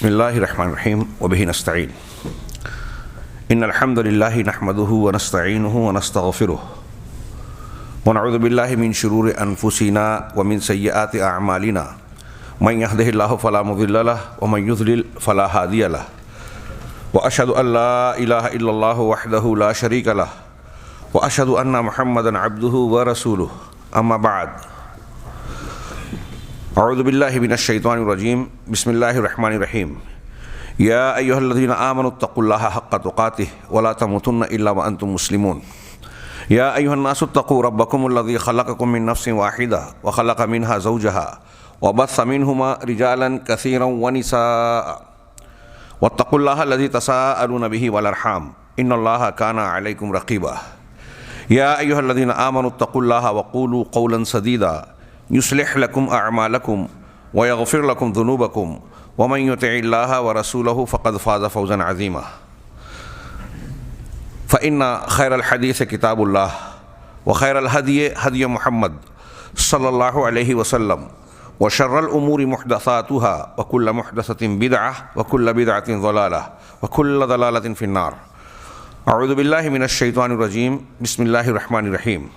بسم اللہ الرحمن الرحیم وبہ نستعین ان الحمد للہ نحمدہ ونستعینہ ونستغفرہ ونعوذ باللہ من شرور انفسنا ومن سیئات اعمالنا من یہدہ اللہ فلا مضل لہ ومن یضلل فلا ہادی لہ واشہد ان لا الہ الا اللہ وحدہ لا شریک لہ واشہد ان محمدا عبدہ ورسولہ اما بعد اعوذ باللہ من الشیطان الرجیم بسم اللہ الرحمن الرحیم یا ایہا الذین آمنوا اتقوا اللہ حق تقاتہ ولا تموتن الا وانتم مسلمون یا ایہا الناس اتقوا ربکم الذی خلقکم من نفس واحدہ وخلق منها زوجها وبث منہما رجالا کثیرا ونساء واتقوا اللہ الذی تساءلون به والارحام ان اللہ کان علیکم رقیبا یا ایہا الذین آمنوا اتقوا اللہ وقولوا قولا سدیدا يصلح لكم أعمالكم ويغفر لكم ذنوبكم ومن يطع الله ورسوله فقد فاز فوزا عظيما فإن خير الحديث كتاب الله وخير الهدي هدي محمد صلى الله عليه وسلم وشر الأمور محدثاتها وكل محدثة بدعة وكل بدعة ضلالة وكل ضلالة في النار أعوذ بالله من الشيطان الرجيم بسم الله الرحمن الرحيم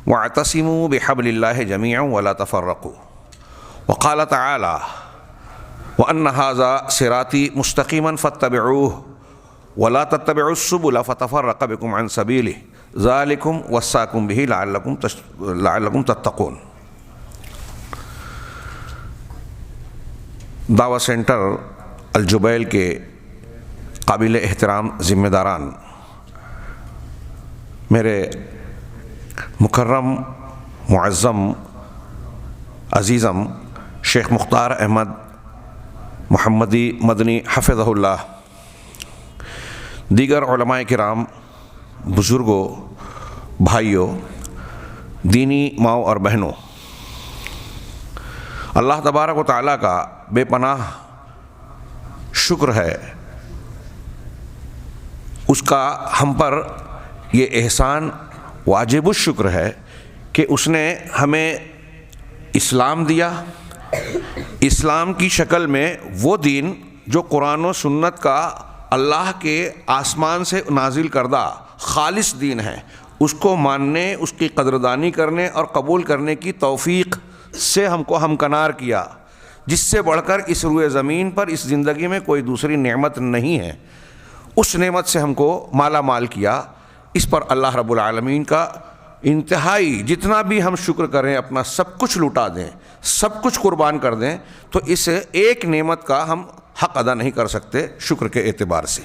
وَاعْتَصِمُوا بِحَبْلِ اللَّهِ جَمِيعًا وَلَا تَفَرَّقُوا وَقَالَ تَعَالَى وَأَنَّ هَذَا صِرَاطِي مُسْتَقِيمًا فَاتَّبِعُوهُ وَلَا تَتَّبِعُوا السُّبُلَ فَتَفَرَّقَ بِكُمْ عَنْ سَبِيلِهِ ذَلِكُمْ وَصَّاكُمْ بِهِ لَعَلَّكُمْ تَتَّقُونَ دعوی سینٹر الجبیل کے قابل احترام ذمہ داران، میرے مکرم معظم عزیزم شیخ مختار احمد محمدی مدنی حفظہ اللہ، دیگر علماء کرام، بزرگوں، بھائیوں، دینی ماؤں اور بہنوں، اللہ تبارک و تعالیٰ کا بے پناہ شکر ہے، اس کا ہم پر یہ احسان واجب الشکر ہے کہ اس نے ہمیں اسلام دیا، اسلام کی شکل میں وہ دین جو قرآن و سنت کا اللہ کے آسمان سے نازل کردہ خالص دین ہے، اس کو ماننے، اس کی قدردانی کرنے اور قبول کرنے کی توفیق سے ہم کو ہمکنار کیا، جس سے بڑھ کر اس روئے زمین پر اس زندگی میں کوئی دوسری نعمت نہیں ہے، اس نعمت سے ہم کو مالا مال کیا۔ اس پر اللہ رب العالمین کا انتہائی، جتنا بھی ہم شکر کریں، اپنا سب کچھ لٹا دیں، سب کچھ قربان کر دیں، تو اس ایک نعمت کا ہم حق ادا نہیں کر سکتے شکر کے اعتبار سے۔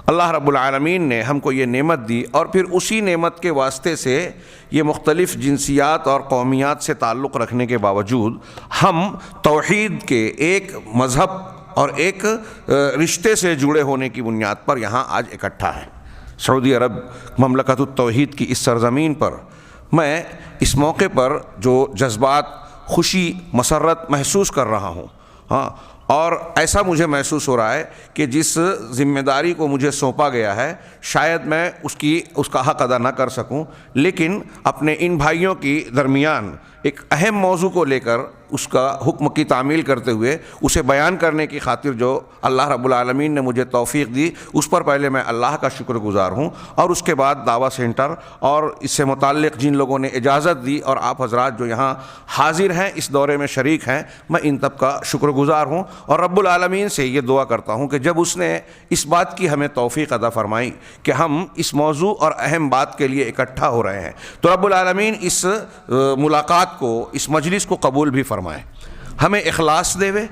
اللہ رب العالمین نے ہم کو یہ نعمت دی، اور پھر اسی نعمت کے واسطے سے یہ مختلف جنسیات اور قومیات سے تعلق رکھنے کے باوجود ہم توحید کے ایک مذہب اور ایک رشتے سے جڑے ہونے کی بنیاد پر یہاں آج اکٹھا ہیں۔ سعودی عرب مملکت التوحید کی اس سرزمین پر میں اس موقع پر جو جذبات خوشی مسرت محسوس کر رہا ہوں، اور ایسا مجھے محسوس ہو رہا ہے کہ جس ذمہ داری کو مجھے سونپا گیا ہے شاید میں اس کا حق ادا نہ کر سکوں، لیکن اپنے ان بھائیوں کی درمیان ایک اہم موضوع کو لے کر اس کا حکم کی تعمیل کرتے ہوئے اسے بیان کرنے کی خاطر جو اللہ رب العالمین نے مجھے توفیق دی، اس پر پہلے میں اللہ کا شکر گزار ہوں، اور اس کے بعد دعوی سینٹر اور اس سے متعلق جن لوگوں نے اجازت دی اور آپ حضرات جو یہاں حاضر ہیں، اس دورے میں شریک ہیں، میں ان سب کا شکر گزار ہوں، اور رب العالمین سے یہ دعا کرتا ہوں کہ جب اس نے اس بات کی ہمیں توفیق عطا فرمائی کہ ہم اس موضوع اور اہم بات کے لیے اکٹھا ہو رہے ہیں، تو رب العالمین اس ملاقات کو، اس مجلس کو قبول بھی فرمائے، ہمیں اخلاص دے وے۔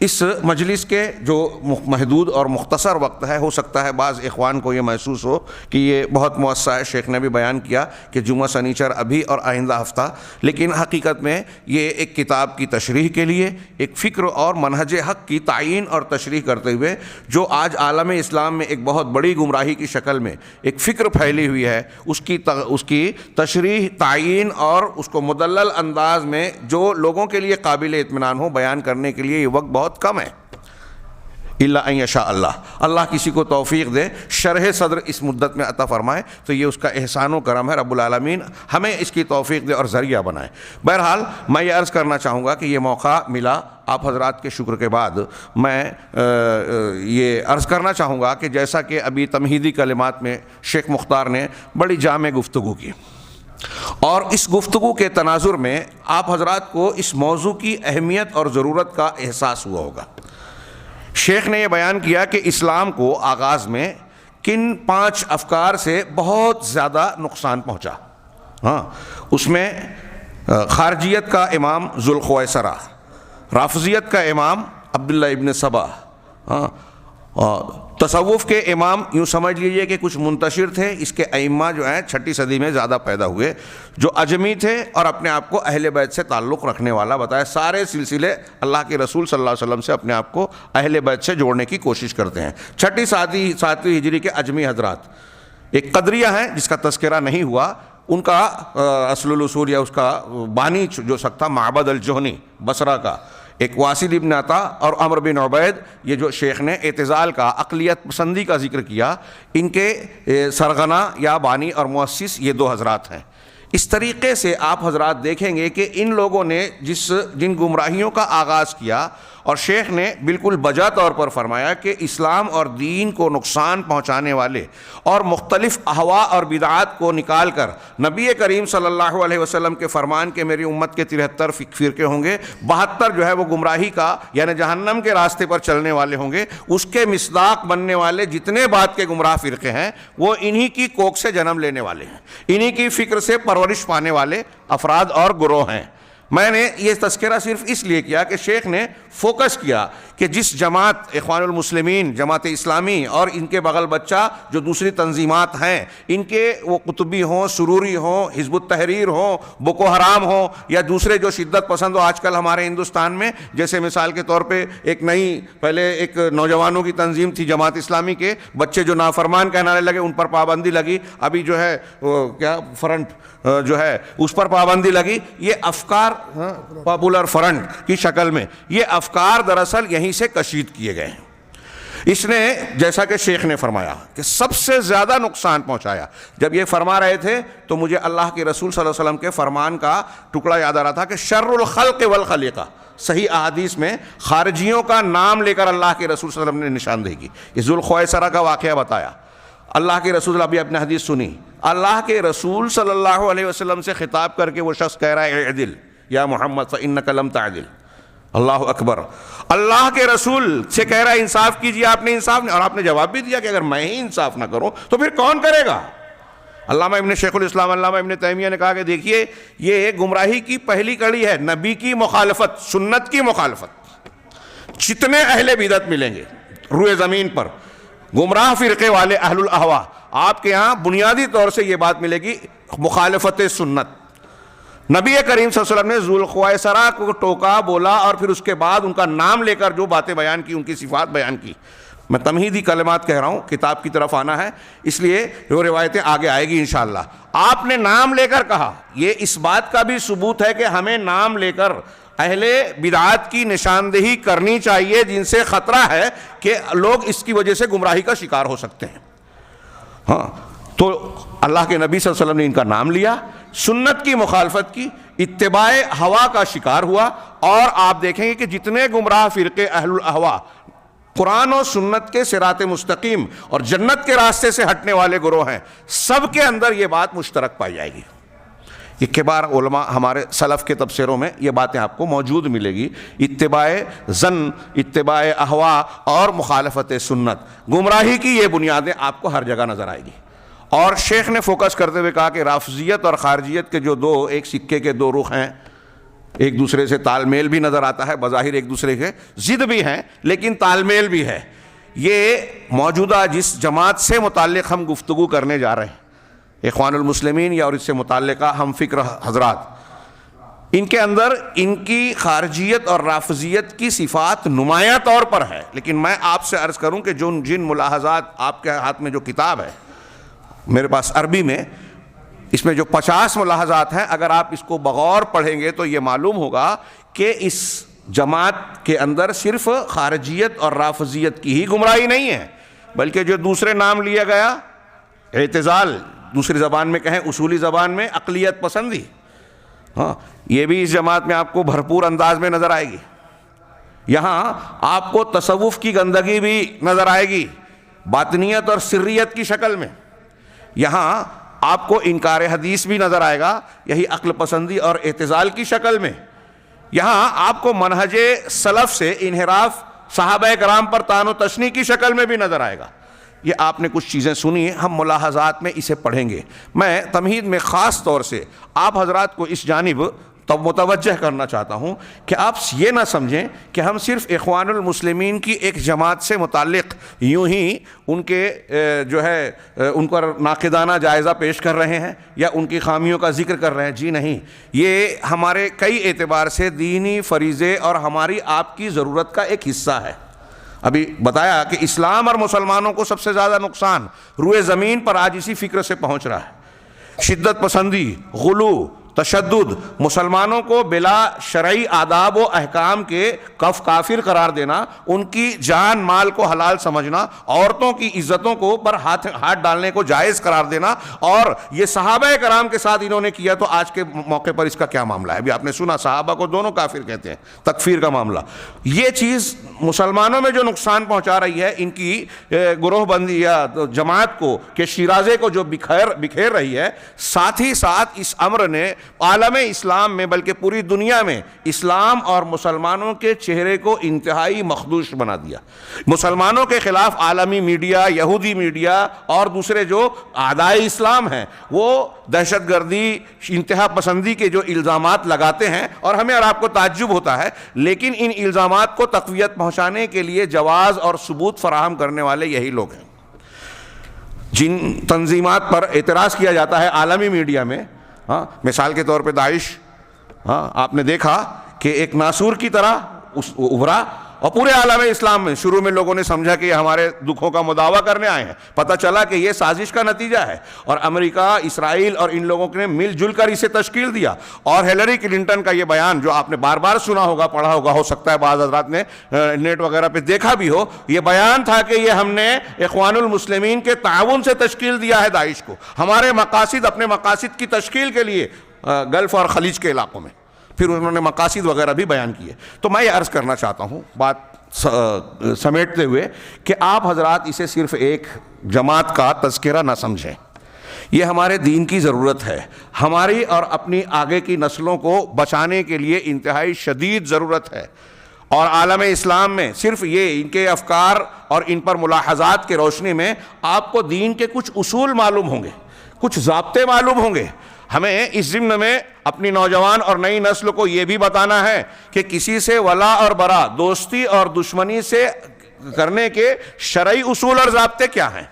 اس مجلس کے جو محدود اور مختصر وقت ہے، ہو سکتا ہے بعض اخوان کو یہ محسوس ہو کہ یہ بہت موسع ہے، شیخ نے بھی بیان کیا کہ جمعہ سنیچر ابھی اور آئندہ ہفتہ، لیکن حقیقت میں یہ ایک کتاب کی تشریح کے لیے، ایک فکر اور منہج حق کی تعیین اور تشریح کرتے ہوئے جو آج عالم اسلام میں ایک بہت بڑی گمراہی کی شکل میں ایک فکر پھیلی ہوئی ہے، اس کی تشریح، تعیین اور اس کو مدلل انداز میں جو لوگوں کے لیے قابل اطمینان ہو بیان کرنے کے لیے یہ وقت بہت کم ہے۔ الا ان یشاء اللہ، اللہ کسی کو توفیق دے، شرح صدر اس مدت میں عطا فرمائے تو یہ اس کا احسان و کرم ہے، رب العالمین ہمیں اس کی توفیق دے اور ذریعہ بنائے۔ بہرحال میں یہ عرض کرنا چاہوں گا کہ یہ موقع ملا آپ حضرات کے شکر کے بعد، میں یہ عرض کرنا چاہوں گا کہ جیسا کہ ابھی تمہیدی کلمات میں شیخ مختار نے بڑی جامع گفتگو کی، اور اس گفتگو کے تناظر میں آپ حضرات کو اس موضوع کی اہمیت اور ضرورت کا احساس ہوا ہوگا۔ شیخ نے یہ بیان کیا کہ اسلام کو آغاز میں کن 5 افکار سے بہت زیادہ نقصان پہنچا۔ ہاں، اس میں خارجیت کا امام ذوالخویسرہ، رافضیت کا امام عبداللہ ابن سبا، تصوف کے امام یوں سمجھ لیجئے کہ کچھ منتشر تھے، اس کے ائمہ جو ہیں 6 صدی میں زیادہ پیدا ہوئے، جو اجمی تھے اور اپنے آپ کو اہل بیت سے تعلق رکھنے والا بتایا، سارے سلسلے اللہ کے رسول صلی اللہ علیہ وسلم سے اپنے آپ کو اہل بیت سے جوڑنے کی کوشش کرتے ہیں۔ 6 7ویں ہجری کے اجمی حضرات، ایک قدریہ ہیں جس کا تذکرہ نہیں ہوا، ان کا اصل الاصول یا اس کا بانی جو تھا معبد الجہنی بصرہ کا، ایک واصل ابن عطا اور عمر بن عبید، یہ جو شیخ نے اعتزال کا، اقلیت پسندی کا ذکر کیا، ان کے سرغنہ یا بانی اور مؤسس یہ 2 حضرات ہیں۔ اس طریقے سے آپ حضرات دیکھیں گے کہ ان لوگوں نے جن گمراہیوں کا آغاز کیا، اور شیخ نے بالکل بجا طور پر فرمایا کہ اسلام اور دین کو نقصان پہنچانے والے اور مختلف اہوا اور بدعات کو نکال کر نبی کریم صلی اللہ علیہ وسلم کے فرمان کے میری امت کے 73 فرقے ہوں گے، 72 جو ہے وہ گمراہی کا یعنی جہنم کے راستے پر چلنے والے ہوں گے، اس کے مصداق بننے والے جتنے بعد کے گمراہ فرقے ہیں وہ انہی کی کوکھ سے جنم لینے والے ہیں، انہی کی فکر سے پرورش پانے والے افراد اور گروہ ہیں۔ میں نے یہ تذکرہ صرف اس لیے کیا کہ شیخ نے فوکس کیا کہ جس جماعت اخوان المسلمین، جماعت اسلامی اور ان کے بغل بچہ جو دوسری تنظیمات ہیں، ان کے وہ قطبی ہوں، سروری ہوں، حزب التحریر ہوں، بوکو حرام ہوں، یا دوسرے جو شدت پسند ہو آج کل ہمارے ہندوستان میں، جیسے مثال کے طور پہ ایک نئی، پہلے ایک نوجوانوں کی تنظیم تھی جماعت اسلامی کے بچے جو نافرمان کہلانے لگے، ان پر پابندی لگی، ابھی جو ہے کیا فرنٹ جو ہے اس پر پابندی لگی، یہ افکار پاپولر فرنٹ کی شکل میں، یہ افکار دراصل یہیں سے کشید کیے گئے ہیں۔ اس نے جیسا کہ شیخ نے فرمایا کہ سب سے زیادہ نقصان پہنچایا، جب یہ فرما رہے تھے تو مجھے اللہ کے رسول صلی اللہ علیہ وسلم کے فرمان کا ٹکڑا یاد آ رہا تھا کہ شر الخلق والخلیقہ، صحیح احادیث میں خارجیوں کا نام لے کر اللہ کے رسول صلی اللہ علیہ وسلم نے نشاندہی کی۔ یہ ذوالخویسرہ کا واقعہ بتایا، اللہ کے رسول، ابھی اپنے حدیث سنی، اللہ کے رسول صلی اللہ علیہ وسلم سے خطاب کر کے وہ شخص کہہ رہا ہے اعدل یا محمد فإنک لم تعدل، اللہ اکبر، اللہ کے رسول سے کہہ رہا ہے انصاف کیجیے، آپ نے انصاف نہیں، اور آپ نے جواب بھی دیا کہ اگر میں ہی انصاف نہ کروں تو پھر کون کرے گا؟ علامہ ابن شیخ الاسلام علامہ ابن تیمیہ نے کہا کہ دیکھیے یہ گمراہی کی پہلی کڑی ہے، نبی کی مخالفت، سنت کی مخالفت۔ جتنے اہل بدعت ملیں گے روئے زمین پر، گمراہ فرقے والے اہل الاہوا، آپ کے یہاں بنیادی طور سے یہ بات ملے گی، مخالفت سنت۔ نبی کریم صلی اللہ علیہ وسلم نے ذوالخویسرہ کو ٹوکا، بولا، اور پھر اس کے بعد ان کا نام لے کر جو باتیں بیان کی، ان کی صفات بیان کی۔ میں تمہیدی کلمات کہہ رہا ہوں، کتاب کی طرف آنا ہے، اس لیے وہ روایتیں آگے آئے گی انشاءاللہ۔ آپ نے نام لے کر کہا، یہ اس بات کا بھی ثبوت ہے کہ ہمیں نام لے کر اہل بدعات کی نشاندہی کرنی چاہیے، جن سے خطرہ ہے کہ لوگ اس کی وجہ سے گمراہی کا شکار ہو سکتے ہیں۔ ہاں، تو اللہ کے نبی صلی اللہ علیہ وسلم نے ان کا نام لیا، سنت کی مخالفت کی، اتباع ہوا کا شکار ہوا، اور آپ دیکھیں گے کہ جتنے گمراہ فرقے اہل الاہوا قرآن و سنت کے صراط مستقیم اور جنت کے راستے سے ہٹنے والے گروہ ہیں، سب کے اندر یہ بات مشترک پائی جائے گی۔ یہ کبار علماء ہمارے سلف کے تبصروں میں یہ باتیں آپ کو موجود ملے گی، اتباع ظن، اتباع اہوا اور مخالفت سنت، گمراہی کی یہ بنیادیں آپ کو ہر جگہ نظر آئے گی۔ اور شیخ نے فوکس کرتے ہوئے کہا کہ رافضیت اور خارجیت کے جو دو ایک سکے کے 2 رخ ہیں، ایک دوسرے سے تال میل بھی نظر آتا ہے، بظاہر ایک دوسرے کے ضد بھی ہیں لیکن تال میل بھی ہے۔ یہ موجودہ جس جماعت سے متعلق ہم گفتگو کرنے جا رہے ہیں، اخوان المسلمین یا اور اس سے متعلقہ ہم فکر حضرات، ان کے اندر ان کی خارجیت اور رافضیت کی صفات نمایاں طور پر ہے، لیکن میں آپ سے عرض کروں کہ جن ملاحظات آپ کے ہاتھ میں جو کتاب ہے میرے پاس عربی میں، اس میں جو 50 ملاحظات ہیں، اگر آپ اس کو بغور پڑھیں گے تو یہ معلوم ہوگا کہ اس جماعت کے اندر صرف خارجیت اور رافضیت کی ہی گمراہی نہیں ہے، بلکہ جو دوسرے نام لیا گیا، اعتزال، دوسری زبان میں کہیں اصولی زبان میں اقلیت پسندی، ہاں، یہ بھی اس جماعت میں آپ کو بھرپور انداز میں نظر آئے گی۔ یہاں آپ کو تصوف کی گندگی بھی نظر آئے گی، باطنیت اور سریت کی شکل میں۔ یہاں آپ کو انکار حدیث بھی نظر آئے گا، یہی عقل پسندی اور اعتزال کی شکل میں۔ یہاں آپ کو منہج سلف سے انحراف صحابہ کرام پر طعن و تشنیع کی شکل میں بھی نظر آئے گا۔ یہ آپ نے کچھ چیزیں سنی ہیں، ہم ملاحظات میں اسے پڑھیں گے۔ میں تمہید میں خاص طور سے آپ حضرات کو اس جانب متوجہ کرنا چاہتا ہوں کہ آپ یہ نہ سمجھیں کہ ہم صرف اخوان المسلمین کی ایک جماعت سے متعلق یوں ہی ان کے جو ہے ان پر ناقدانہ جائزہ پیش کر رہے ہیں یا ان کی خامیوں کا ذکر کر رہے ہیں، جی نہیں، یہ ہمارے کئی اعتبار سے دینی فریضے اور ہماری آپ کی ضرورت کا ایک حصہ ہے۔ ابھی بتایا کہ اسلام اور مسلمانوں کو سب سے زیادہ نقصان روئے زمین پر آج اسی فکر سے پہنچ رہا ہے، شدت پسندی، غلو، تشدد، مسلمانوں کو بلا شرعی آداب و احکام کے کافر قرار دینا، ان کی جان مال کو حلال سمجھنا، عورتوں کی عزتوں کو پر ہاتھ ڈالنے کو جائز قرار دینا، اور یہ صحابہ کرام کے ساتھ انہوں نے کیا، تو آج کے موقع پر اس کا کیا معاملہ ہے؟ ابھی آپ نے سنا صحابہ کو دونوں کافر کہتے ہیں، تکفیر کا معاملہ۔ یہ چیز مسلمانوں میں جو نقصان پہنچا رہی ہے، ان کی گروہ بندی یا جماعت کو کہ شیرازے کو جو بکھیر رہی ہے، ساتھ ہی ساتھ اس امر نے عالم اسلام میں بلکہ پوری دنیا میں اسلام اور مسلمانوں کے چہرے کو انتہائی مخدوش بنا دیا۔ مسلمانوں کے خلاف عالمی میڈیا، یہودی میڈیا اور دوسرے جو اعدائے اسلام ہیں، وہ دہشت گردی، انتہا پسندی کے جو الزامات لگاتے ہیں، اور ہمیں اور آپ کو تعجب ہوتا ہے، لیکن ان الزامات کو تقویت پہنچانے کے لیے جواز اور ثبوت فراہم کرنے والے یہی لوگ ہیں۔ جن تنظیمات پر اعتراض کیا جاتا ہے عالمی میڈیا میں، مثال کے طور پہ داعش، آپ نے دیکھا کہ ایک ناسور کی طرح ابھرا، اور پورے عالم اسلام میں شروع میں لوگوں نے سمجھا کہ یہ ہمارے دکھوں کا مداوع کرنے آئے ہیں، پتہ چلا کہ یہ سازش کا نتیجہ ہے، اور امریکہ، اسرائیل اور ان لوگوں نے مل جل کر اسے تشکیل دیا۔ اور ہیلری کلنٹن کا یہ بیان جو آپ نے بار بار سنا ہوگا، پڑھا ہوگا، ہو سکتا ہے بعض حضرات نے نیٹ وغیرہ پہ دیکھا بھی ہو، یہ بیان تھا کہ یہ ہم نے اخوان المسلمین کے تعاون سے تشکیل دیا ہے داعش کو، ہمارے مقاصد، اپنے مقاصد کی تشکیل کے لیے گلف اور خلیج کے علاقوں میں۔ پھر انہوں نے مقاصد وغیرہ بھی بیان کیے۔ تو میں یہ عرض کرنا چاہتا ہوں بات سمیٹتے ہوئے کہ آپ حضرات اسے صرف ایک جماعت کا تذکرہ نہ سمجھیں، یہ ہمارے دین کی ضرورت ہے، ہماری اور اپنی آگے کی نسلوں کو بچانے کے لیے انتہائی شدید ضرورت ہے۔ اور عالم اسلام میں صرف یہ ان کے افکار اور ان پر ملاحظات کے روشنی میں آپ کو دین کے کچھ اصول معلوم ہوں گے، کچھ ضابطے معلوم ہوں گے۔ ہمیں اس ضمن میں اپنی نوجوان اور نئی نسل کو یہ بھی بتانا ہے کہ کسی سے ولا اور برا، دوستی اور دشمنی سے کرنے کے شرعی اصول اور ضابطے کیا ہیں،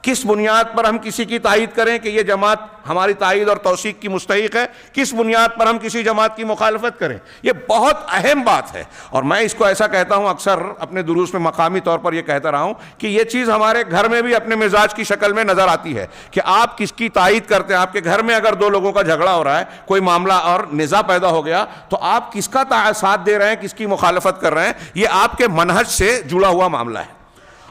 کس بنیاد پر ہم کسی کی تائید کریں کہ یہ جماعت ہماری تائید اور توثیق کی مستحق ہے، کس بنیاد پر ہم کسی جماعت کی مخالفت کریں، یہ بہت اہم بات ہے۔ اور میں اس کو ایسا کہتا ہوں، اکثر اپنے دروس میں مقامی طور پر یہ کہتا رہا ہوں کہ یہ چیز ہمارے گھر میں بھی اپنے مزاج کی شکل میں نظر آتی ہے کہ آپ کس کی تائید کرتے ہیں۔ آپ کے گھر میں اگر دو لوگوں کا جھگڑا ہو رہا ہے، کوئی معاملہ اور نزاع پیدا ہو گیا، تو آپ کس کا ساتھ دے رہے ہیں، کس کی مخالفت کر رہے ہیں، یہ آپ کے منہج سے جڑا ہوا معاملہ ہے۔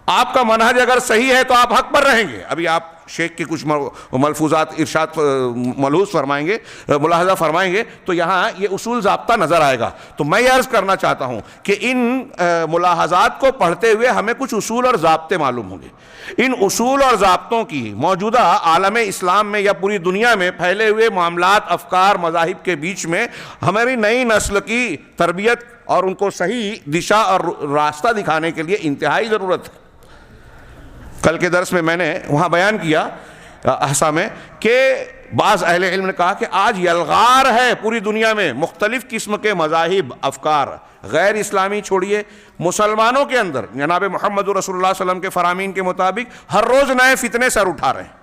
آپ کا منہج اگر صحیح ہے تو آپ حق پر رہیں گے۔ ابھی آپ شیخ کے کچھ ملفوظات ارشاد ملحوظ فرمائیں گے، ملاحظہ فرمائیں گے، تو یہاں یہ اصول ضابطہ نظر آئے گا۔ تو میں یہ عرض کرنا چاہتا ہوں کہ ان ملاحظات کو پڑھتے ہوئے ہمیں کچھ اصول اور ضابطے معلوم ہوں گے۔ ان اصول اور ضابطوں کی موجودہ عالم اسلام میں یا پوری دنیا میں پھیلے ہوئے معاملات، افکار، مذاہب کے بیچ میں ہماری نئی نسل کی تربیت اور ان کو صحیح دشا اور راستہ دکھانے کے لیے انتہائی ضرورت ہے۔ کل کے درس میں میں نے وہاں بیان کیا احسا میں کہ بعض اہل علم نے کہا کہ آج یلغار ہے پوری دنیا میں مختلف قسم کے مذاہب، افکار، غیر اسلامی چھوڑیے، مسلمانوں کے اندر جناب محمد رسول اللہ صلی اللہ علیہ وسلم کے فرامین کے مطابق ہر روز نئے فتنے سر اٹھا رہے ہیں۔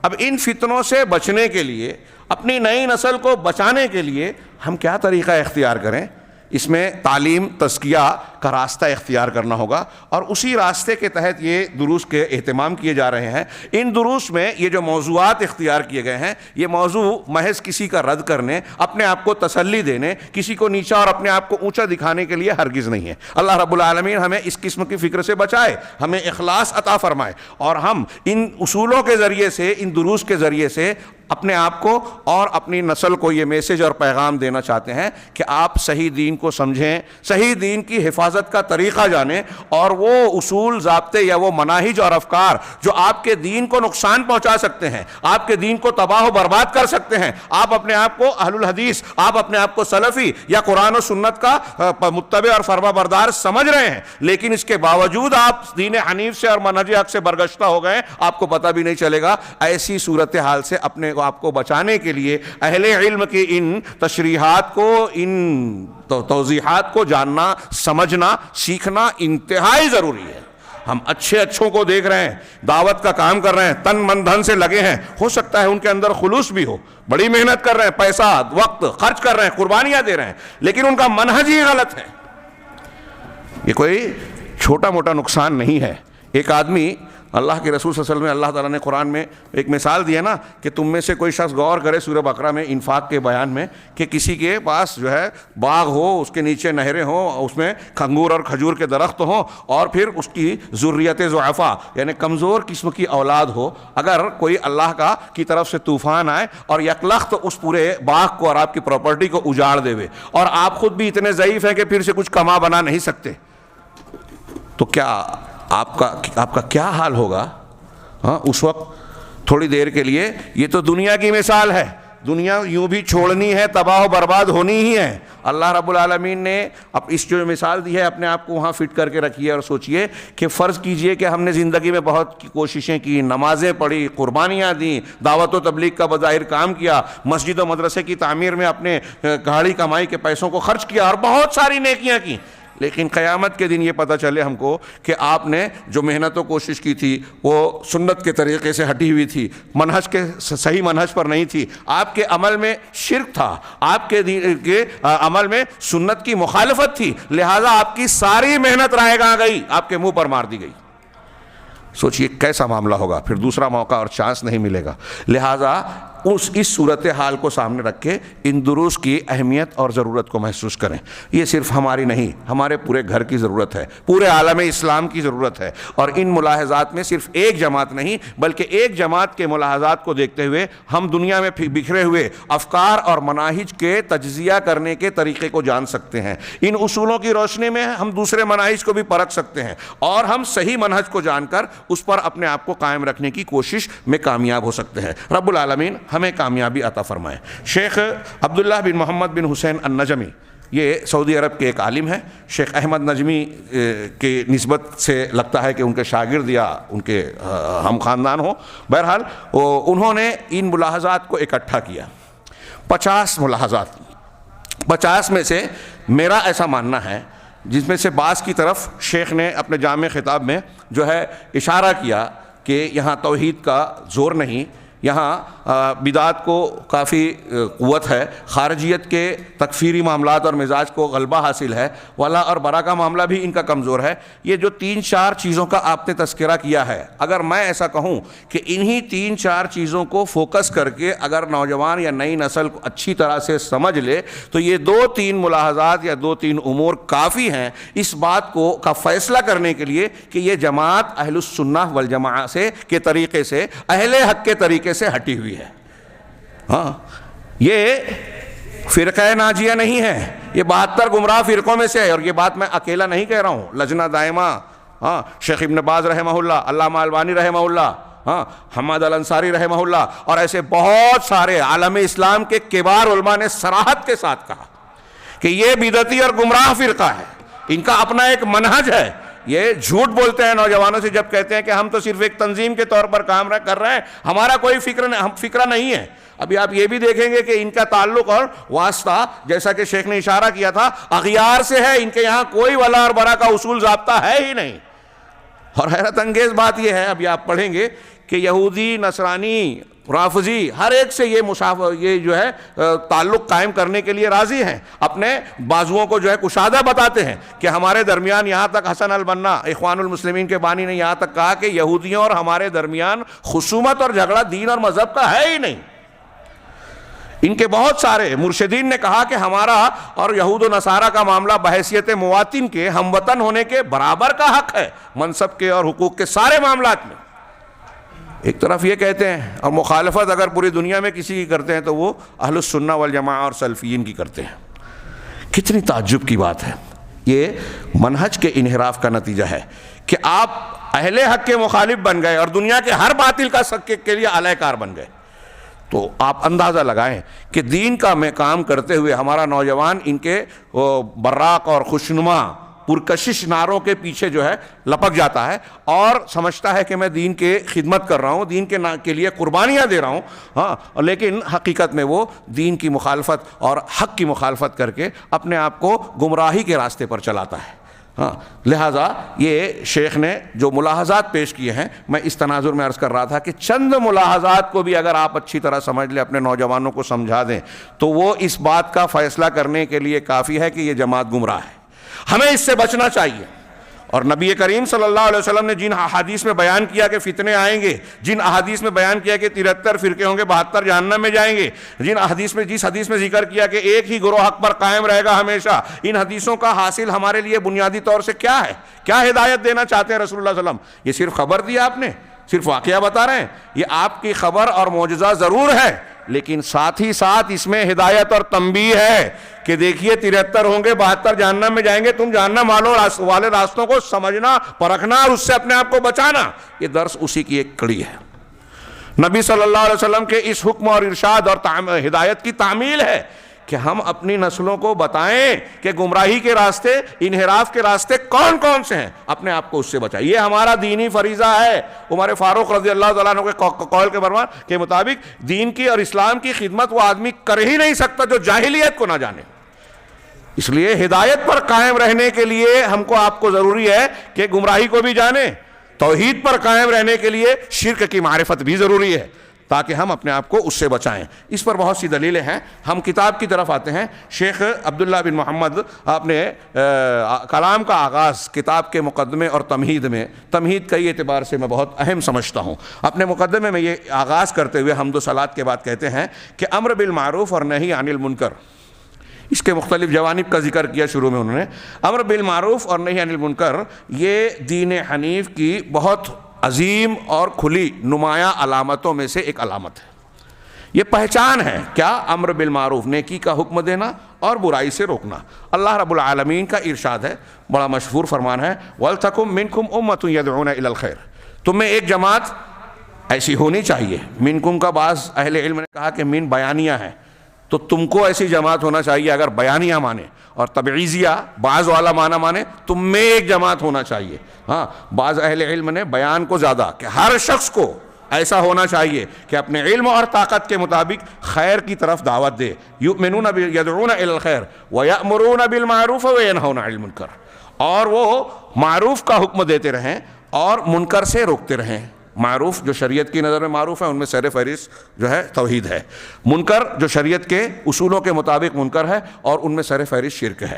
اب ان فتنوں سے بچنے کے لیے، اپنی نئی نسل کو بچانے کے لیے ہم کیا طریقہ اختیار کریں؟ اس میں تعلیم، تزکیہ کا راستہ اختیار کرنا ہوگا، اور اسی راستے کے تحت یہ دروس کے اہتمام کیے جا رہے ہیں۔ ان دروس میں یہ جو موضوعات اختیار کیے گئے ہیں، یہ موضوع محض کسی کا رد کرنے، اپنے آپ کو تسلی دینے، کسی کو نیچا اور اپنے آپ کو اونچا دکھانے کے لیے ہرگز نہیں ہے۔ اللہ رب العالمین ہمیں اس قسم کی فکر سے بچائے، ہمیں اخلاص عطا فرمائے، اور ہم ان اصولوں کے ذریعے سے، ان دروس کے ذریعے سے اپنے آپ کو اور اپنی نسل کو یہ میسج اور پیغام دینا چاہتے ہیں کہ آپ صحیح دین کو سمجھیں، صحیح دین کی حفاظت کا طریقہ جانیں، اور وہ اصول، ضابطے یا وہ مناہج اور افکار جو آپ کے دین کو نقصان پہنچا سکتے ہیں، آپ کے دین کو تباہ و برباد کر سکتے ہیں، آپ اپنے آپ کو اہل الحدیث، آپ اپنے آپ کو سلفی یا قرآن و سنت کا متبع اور فرما بردار سمجھ رہے ہیں، لیکن اس کے باوجود آپ دین حنیف سے اور منہج حق سے برگشتہ ہو گئے، آپ کو پتہ بھی نہیں چلے گا۔ ایسی صورتحال سے اپنے آپ کو بچانے کے لیے اہل علم کی ان تشریحات کو، ان توضیحات کو جاننا، سمجھنا، سیکھنا انتہائی ضروری ہے۔ ہم اچھوں کو دیکھ رہے ہیں، دعوت کا کام کر رہے ہیں، تن من دھن سے لگے ہیں، ہو سکتا ہے ان کے اندر خلوص بھی ہو، بڑی محنت کر رہے ہیں، پیسہ وقت خرچ کر رہے ہیں، قربانیاں دے رہے ہیں، لیکن ان کا منہج ہی غلط ہے۔ یہ کوئی چھوٹا موٹا نقصان نہیں ہے۔ ایک آدمی، اللہ کے رسول صلی اللہ علیہ وسلم نے، اللہ تعالیٰ نے قرآن میں ایک مثال دی ہے نا کہ تم میں سے کوئی شخص غور کرے سورہ بقرہ میں انفاق کے بیان میں، کہ کسی کے پاس جو ہے باغ ہو، اس کے نیچے نہریں ہوں، اس میں انگور اور کھجور کے درخت ہوں، اور پھر اس کی ذریت ضعفاء یعنی کمزور قسم کی اولاد ہو، اگر کوئی اللہ کی طرف سے طوفان آئے اور یکلخت اس پورے باغ کو اور آپ کی پراپرٹی کو اجاڑ دے، اور آپ خود بھی اتنے ضعیف ہیں کہ پھر سے کچھ کما بنا نہیں سکتے، تو کیا آپ کا کیا حال ہوگا؟ ہاں، اس وقت تھوڑی دیر کے لیے، یہ تو دنیا کی مثال ہے، دنیا یوں بھی چھوڑنی ہے، تباہ و برباد ہونی ہی ہے۔ اللہ رب العالمین نے اب اس جو مثال دی ہے، اپنے آپ کو وہاں فٹ کر کے رکھیے اور سوچئے کہ فرض کیجئے کہ ہم نے زندگی میں بہت کوششیں کی، نمازیں پڑھی، قربانیاں دیں، دعوت و تبلیغ کا بظاہر کام کیا، مسجد و مدرسے کی تعمیر میں اپنے گاڑی کمائی کے پیسوں کو خرچ کیا، اور بہت ساری نیکیاں کی، لیکن قیامت کے دن یہ پتہ چلے ہم کو کہ آپ نے جو محنت و کوشش کی تھی وہ سنت کے طریقے سے ہٹی ہوئی تھی، منہج کے صحیح منہج پر نہیں تھی، آپ کے عمل میں شرک تھا، آپ کے عمل میں سنت کی مخالفت تھی، لہٰذا آپ کی ساری محنت رائے گاہ گئی، آپ کے منہ پر مار دی گئی۔ سوچئے کیسا معاملہ ہوگا، پھر دوسرا موقع اور چانس نہیں ملے گا۔ لہٰذا اس صورتحال کو سامنے رکھ کے ان دروس کی اہمیت اور ضرورت کو محسوس کریں۔ یہ صرف ہماری نہیں، ہمارے پورے گھر کی ضرورت ہے، پورے عالم اسلام کی ضرورت ہے، اور ان ملاحظات میں صرف ایک جماعت نہیں بلکہ ایک جماعت کے ملاحظات کو دیکھتے ہوئے ہم دنیا میں بکھرے ہوئے افکار اور مناہج کے تجزیہ کرنے کے طریقے کو جان سکتے ہیں۔ ان اصولوں کی روشنی میں ہم دوسرے مناہج کو بھی پرکھ سکتے ہیں، اور ہم صحیح منہج کو جان کر اس پر اپنے آپ کو قائم رکھنے کی کوشش میں کامیاب ہو سکتے ہیں۔ رب العالمین ہمیں کامیابی عطا فرمائے۔ شیخ عبداللہ بن محمد بن حسین النجمی، یہ سعودی عرب کے ایک عالم ہیں، شیخ احمد نجمی کی نسبت سے لگتا ہے کہ ان کے شاگرد یا ان کے ہم خاندان ہو، بہرحال انہوں نے ان ملاحظات کو اکٹھا کیا، 50 ملاحظات، 50 میں سے میرا ایسا ماننا ہے جس میں سے بعض کی طرف شیخ نے اپنے جامع خطاب میں جو ہے اشارہ کیا کہ یہاں توحید کا زور نہیں، یہاں بدعات کو کافی قوت ہے، خارجیت کے تکفیری معاملات اور مزاج کو غلبہ حاصل ہے، ولا اور برا کا معاملہ بھی ان کا کمزور ہے۔ یہ جو 3-4 چیزوں کا آپ نے تذکرہ کیا ہے، اگر میں ایسا کہوں کہ انہی 3-4 چیزوں کو فوکس کر کے اگر نوجوان یا نئی نسل کو اچھی طرح سے سمجھ لے تو یہ 2-3 ملاحظات یا 2-3 امور کافی ہیں اس بات کو کا فیصلہ کرنے کے لیے کہ یہ جماعت اہل السنہ والجماعہ سے کے طریقے سے، اہل حق کے طریقے سے ہٹی ہوئی ہے۔ ہاں، یہ فرقہ ناجیہ نہیں ہے، یہ 72 گمراہ فرقوں میں سے ہے، اور یہ بات میں اکیلا نہیں کہہ رہا ہوں، لجنہ دائمہ، ہاں، شیخ ابن باز رحمہ اللہ، علامہ البانی رحمہ اللہ، ہاں، حماد الانصاری رحمہ اللہ، اور ایسے بہت سارے عالم اسلام کے کبار علماء نے صراحت کے ساتھ کہا کہ یہ بدعتی اور گمراہ فرقہ ہے، ان کا اپنا ایک منہج ہے۔ یہ جھوٹ بولتے ہیں نوجوانوں سے جب کہتے ہیں کہ ہم تو صرف ایک تنظیم کے طور پر کام کر رہے ہیں، ہمارا کوئی فکرہ نہیں ہے۔ ابھی آپ یہ بھی دیکھیں گے کہ ان کا تعلق اور واسطہ، جیسا کہ شیخ نے اشارہ کیا تھا، اغیار سے ہے، ان کے یہاں کوئی ولا اور برا کا اصول ضابطہ ہے ہی نہیں۔ اور حیرت انگیز بات یہ ہے، ابھی آپ پڑھیں گے کہ یہودی، نصرانی رافضی ہر ایک سے یہ جو ہے تعلق قائم کرنے کے لیے راضی ہیں، اپنے بازوؤں کو جو ہے کشادہ بتاتے ہیں کہ ہمارے درمیان، یہاں تک حسن البنا اخوان المسلمین کے بانی نے یہاں تک کہا کہ یہودیوں اور ہمارے درمیان خصومت اور جھگڑا دین اور مذہب کا ہے ہی نہیں۔ ان کے بہت سارے مرشدین نے کہا کہ ہمارا اور یہود و نصارہ کا معاملہ بحیثیت مواطن کے، ہم وطن ہونے کے برابر کا حق ہے، منصب کے اور حقوق کے سارے معاملات میں۔ ایک طرف یہ کہتے ہیں، اور مخالفت اگر پوری دنیا میں کسی کی کرتے ہیں تو وہ اہل السنہ والجماعہ اور سلفیین کی کرتے ہیں۔ کتنی تعجب کی بات ہے، یہ منہج کے انحراف کا نتیجہ ہے کہ آپ اہل حق کے مخالف بن گئے اور دنیا کے ہر باطل کا کے لیے اعلی کار بن گئے۔ تو آپ اندازہ لگائیں کہ دین کا میں کام کرتے ہوئے ہمارا نوجوان ان کے براق اور خوشنما پرکشش نعروں کے پیچھے جو ہے لپک جاتا ہے اور سمجھتا ہے کہ میں دین کے خدمت کر رہا ہوں، دین کے لیے قربانیاں دے رہا ہوں، ہاں، لیکن حقیقت میں وہ دین کی مخالفت اور حق کی مخالفت کر کے اپنے آپ کو گمراہی کے راستے پر چلاتا ہے۔ ہاں، لہٰذا یہ شیخ نے جو ملاحظات پیش کیے ہیں، میں اس تناظر میں عرض کر رہا تھا کہ چند ملاحظات کو بھی اگر آپ اچھی طرح سمجھ لیں، اپنے نوجوانوں کو سمجھا دیں، تو وہ اس بات کا فیصلہ کرنے کے لیے کافی ہے کہ یہ جماعت گمراہ ہے۔ ہمیں اس سے بچنا چاہیے، اور نبی کریم صلی اللہ علیہ وسلم نے جن احادیث میں بیان کیا کہ فتنے آئیں گے، جن احادیث میں بیان کیا کہ 73 فرقے ہوں گے، 72 جہنم میں جائیں گے، جس حدیث میں ذکر کیا کہ ایک ہی گروہ حق پر قائم رہے گا ہمیشہ، ان حدیثوں کا حاصل ہمارے لیے بنیادی طور سے کیا ہے؟ کیا ہدایت دینا چاہتے ہیں رسول اللہ صلی اللہ علیہ وسلم؟ یہ صرف خبر دیا آپ نے، صرف واقعہ بتا رہے ہیں؟ یہ آپ کی خبر اور معجزہ ضرور ہے، لیکن ساتھ ہی ساتھ اس میں ہدایت اور تنبیہ ہے کہ دیکھیے 73 ہوں گے، 72 جہنم میں جائیں گے، تم جہنم والے راستوں کو سمجھنا، پرکھنا اور اس سے اپنے آپ کو بچانا۔ یہ درس اسی کی ایک کڑی ہے۔ نبی صلی اللہ علیہ وسلم کے اس حکم اور ارشاد اور ہدایت کی تعمیل ہے کہ ہم اپنی نسلوں کو بتائیں کہ گمراہی کے راستے، انحراف کے راستے کون کون سے ہیں، اپنے آپ کو اس سے بچائیں۔ یہ ہمارا دینی فریضہ ہے۔ عمر فاروق رضی اللہ تعالیٰ عنہ کے قول کے مطابق دین کی اور اسلام کی خدمت وہ آدمی کر ہی نہیں سکتا جو جاہلیت کو نہ جانے۔ اس لیے ہدایت پر قائم رہنے کے لیے ہم کو، آپ کو ضروری ہے کہ گمراہی کو بھی جانیں، توحید پر قائم رہنے کے لیے شرک کی معرفت بھی ضروری ہے تاکہ ہم اپنے آپ کو اس سے بچائیں۔ اس پر بہت سی دلیلیں ہیں۔ ہم کتاب کی طرف آتے ہیں۔ شیخ عبداللہ بن محمد اپنے کلام کا آغاز کتاب کے مقدمے اور تمہید میں، تمہید کئی اعتبار سے میں بہت اہم سمجھتا ہوں، اپنے مقدمے میں یہ آغاز کرتے ہوئے حمد و صلوات کے بعد کہتے ہیں کہ امر بالمعروف اور نہی عن المنکر، اس کے مختلف جوانب کا ذکر کیا شروع میں انہوں نے۔ امر بالمعروف اور نہی عن المنکر یہ دین حنیف کی بہت عظیم اور کھلی نمایاں علامتوں میں سے ایک علامت ہے۔ یہ پہچان ہے کیا؟ امر بالمعروف، نیکی کا حکم دینا اور برائی سے روکنا۔ اللہ رب العالمین کا ارشاد ہے، بڑا مشہور فرمان ہے، وَلْتَكُمْ مِنْكُمْ أُمَّةٌ يَدْعُونَ إِلَى الْخَيْرِ، تم میں ایک جماعت ایسی ہونی چاہیے۔ منکم کا بعض اہل علم نے کہا کہ من بیانیہ ہے، تو تم کو ایسی جماعت ہونا چاہیے اگر بیانیہ مانے، اور تبعیضیہ بعض والا معنی مانے، تم میں ایک جماعت ہونا چاہیے۔ ہاں، بعض اہل علم نے بیان کو زیادہ کہ ہر شخص کو ایسا ہونا چاہیے کہ اپنے علم اور طاقت کے مطابق خیر کی طرف دعوت دے۔ یؤمنون یدعون الی الخیر ویأمرون بالمعروف وینہون عن المنکر، اور وہ معروف کا حکم دیتے رہیں اور منکر سے روکتے رہیں۔ معروف جو شریعت کی نظر میں معروف ہے، ان میں سر فہرست جو ہے توحید ہے۔ منکر جو شریعت کے اصولوں کے مطابق منکر ہے، اور ان میں سر فہرست شرک ہے،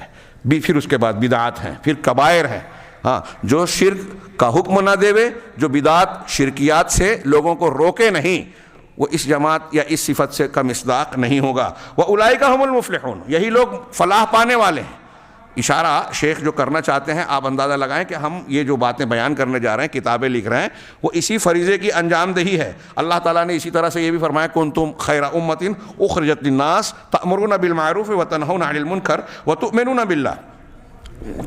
پھر اس کے بعد بدعات ہیں، پھر کبائر ہیں۔ ہاں، جو شرک کا حکم نہ دے، جو بدعات شرکیات سے لوگوں کو روکے نہیں، وہ اس جماعت یا اس صفت سے کا مصداق نہیں ہوگا۔ وَأُولَئِكَ هُمُ الْمُفْلِحُونَ، یہی لوگ فلاح پانے والے ہیں۔ اشارہ شیخ جو کرنا چاہتے ہیں، آپ اندازہ لگائیں کہ ہم یہ جو باتیں بیان کرنے جا رہے ہیں، کتابیں لکھ رہے ہیں، وہ اسی فریضے کی انجام دہی ہے۔ اللہ تعالیٰ نے اسی طرح سے یہ بھی فرمایا کنتم خیر امۃ اخرجت للناس تأمرون بالمعروف وتنہون عن المنکر وتؤمنون باللہ۔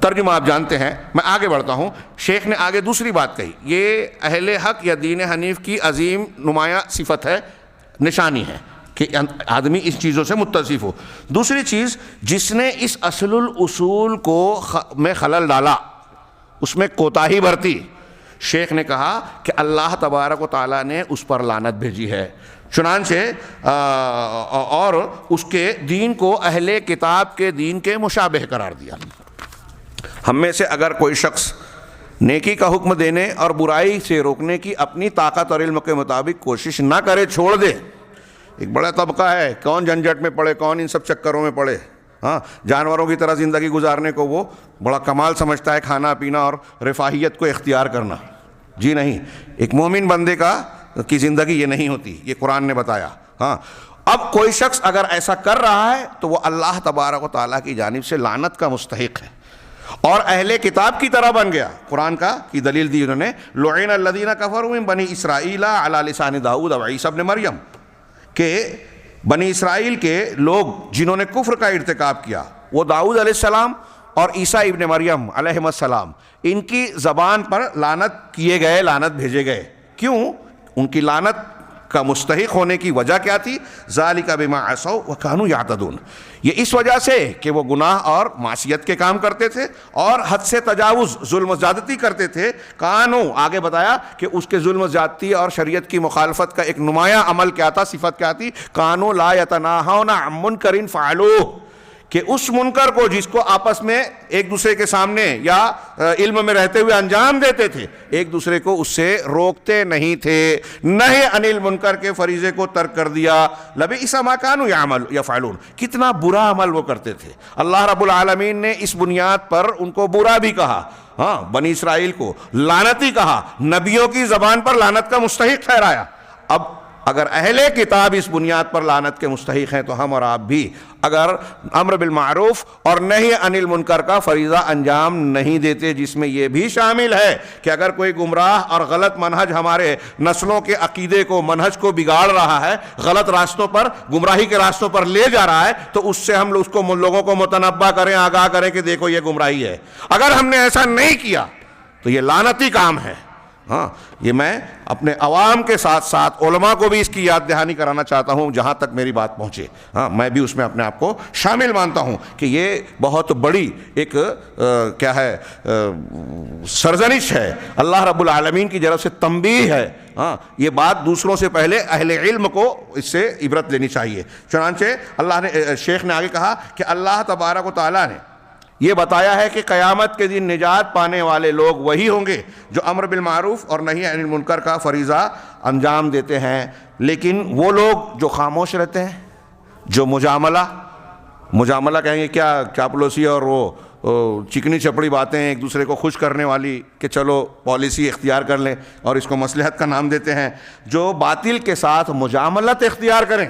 ترجمہ آپ جانتے ہیں، میں آگے بڑھتا ہوں۔ شیخ نے آگے دوسری بات کہی، یہ اہل حق یا دین حنیف کی عظیم نمایاں صفت ہے، نشانی ہے کہ آدمی اس چیزوں سے متصف ہو۔ دوسری چیز، جس نے اس اصل الاصول کو میں خلل ڈالا، اس میں کوتاہی برتی، شیخ نے کہا کہ اللہ تبارک و تعالیٰ نے اس پر لعنت بھیجی ہے۔ چنانچہ اور اس کے دین کو اہل کتاب کے دین کے مشابہ قرار دیا۔ ہم میں سے اگر کوئی شخص نیکی کا حکم دینے اور برائی سے روکنے کی اپنی طاقت اور علم کے مطابق کوشش نہ کرے، چھوڑ دے۔ ایک بڑا طبقہ ہے، کون جھنجھٹ میں پڑے، کون ان سب چکروں میں پڑے۔ ہاں، جانوروں کی طرح زندگی گزارنے کو وہ بڑا کمال سمجھتا ہے، کھانا پینا اور رفاہیت کو اختیار کرنا۔ جی نہیں، ایک مومن بندے کی زندگی یہ نہیں ہوتی، یہ قرآن نے بتایا۔ ہاں، اب کوئی شخص اگر ایسا کر رہا ہے تو وہ اللہ تبارک و تعالیٰ کی جانب سے لعنت کا مستحق ہے اور اہل کتاب کی طرح بن گیا۔ قرآن کی دلیل دی انہوں نے، لعن الذین کفروا من بنی اسرائیل علی لسان داؤد و عیسی ابن مریم، کہ بنی اسرائیل کے لوگ جنہوں نے کفر کا ارتکاب کیا، وہ داؤد علیہ السلام اور عیسیٰ ابن مریم علیہ السلام، ان کی زبان پر لعنت کیے گئے، لعنت بھیجے گئے۔ کیوں؟ ان کی لعنت کا مستحق ہونے کی وجہ کیا تھی؟ ذالک بما عصوا وکانوا یعتدون، یہ اس وجہ سے کہ وہ گناہ اور معصیت کے کام کرتے تھے اور حد سے تجاوز، ظلم و زیادتی کرتے تھے۔ کانو، آگے بتایا کہ اس کے ظلم و زیادتی اور شریعت کی مخالفت کا ایک نمایاں عمل کیا تھا، صفت کیا تھی؟ کانو لا یتناہون عن منکر فعلوہ، کہ اس منکر کو جس کو آپس میں ایک دوسرے کے سامنے یا علم میں رہتے ہوئے انجام دیتے تھے، ایک دوسرے کو اس سے روکتے نہیں تھے، نہی عن المنکر کے فریضے کو ترک کر دیا۔ لبئس ما کانوا یفعلون، کتنا برا عمل وہ کرتے تھے۔ اللہ رب العالمین نے اس بنیاد پر ان کو برا بھی کہا، ہاں، بنی اسرائیل کو لعنتی کہا، نبیوں کی زبان پر لعنت کا مستحق ٹھہرایا۔ اب اگر اہل کتاب اس بنیاد پر لعنت کے مستحق ہیں تو ہم اور آپ بھی اگر امر بالمعروف اور نہی عن المنکر کا فریضہ انجام نہیں دیتے، جس میں یہ بھی شامل ہے کہ اگر کوئی گمراہ اور غلط منہج ہمارے نسلوں کے عقیدے کو، منہج کو بگاڑ رہا ہے، غلط راستوں پر، گمراہی کے راستوں پر لے جا رہا ہے، تو اس سے ہم لوگوں کو متنبہ کریں، آگاہ کریں کہ دیکھو یہ گمراہی ہے۔ اگر ہم نے ایسا نہیں کیا تو یہ لعنتی کام ہے۔ ہاں، یہ میں اپنے عوام کے ساتھ ساتھ علماء کو بھی اس کی یاد دہانی کرانا چاہتا ہوں جہاں تک میری بات پہنچے۔ ہاں، میں بھی اس میں اپنے آپ کو شامل مانتا ہوں کہ یہ بہت بڑی ایک کیا ہے، سرزنش ہے، اللہ رب العالمین کی جانب سے تنبیہ ہے۔ ہاں، یہ بات دوسروں سے پہلے اہل علم کو اس سے عبرت لینی چاہیے۔ چنانچہ اللہ نے، شیخ نے آگے کہا کہ اللہ تبارک و تعالیٰ نے یہ بتایا ہے کہ قیامت کے دن نجات پانے والے لوگ وہی ہوں گے جو امر بالمعروف اور نہی عن المنکر کا فریضہ انجام دیتے ہیں، لیکن وہ لوگ جو خاموش رہتے ہیں، جو مجاملہ کہیں گے کیا، چاپلوسی اور وہ چکنی چپڑی باتیں ایک دوسرے کو خوش کرنے والی کہ چلو پالیسی اختیار کر لیں اور اس کو مصلحت کا نام دیتے ہیں، جو باطل کے ساتھ مجاملت اختیار کریں،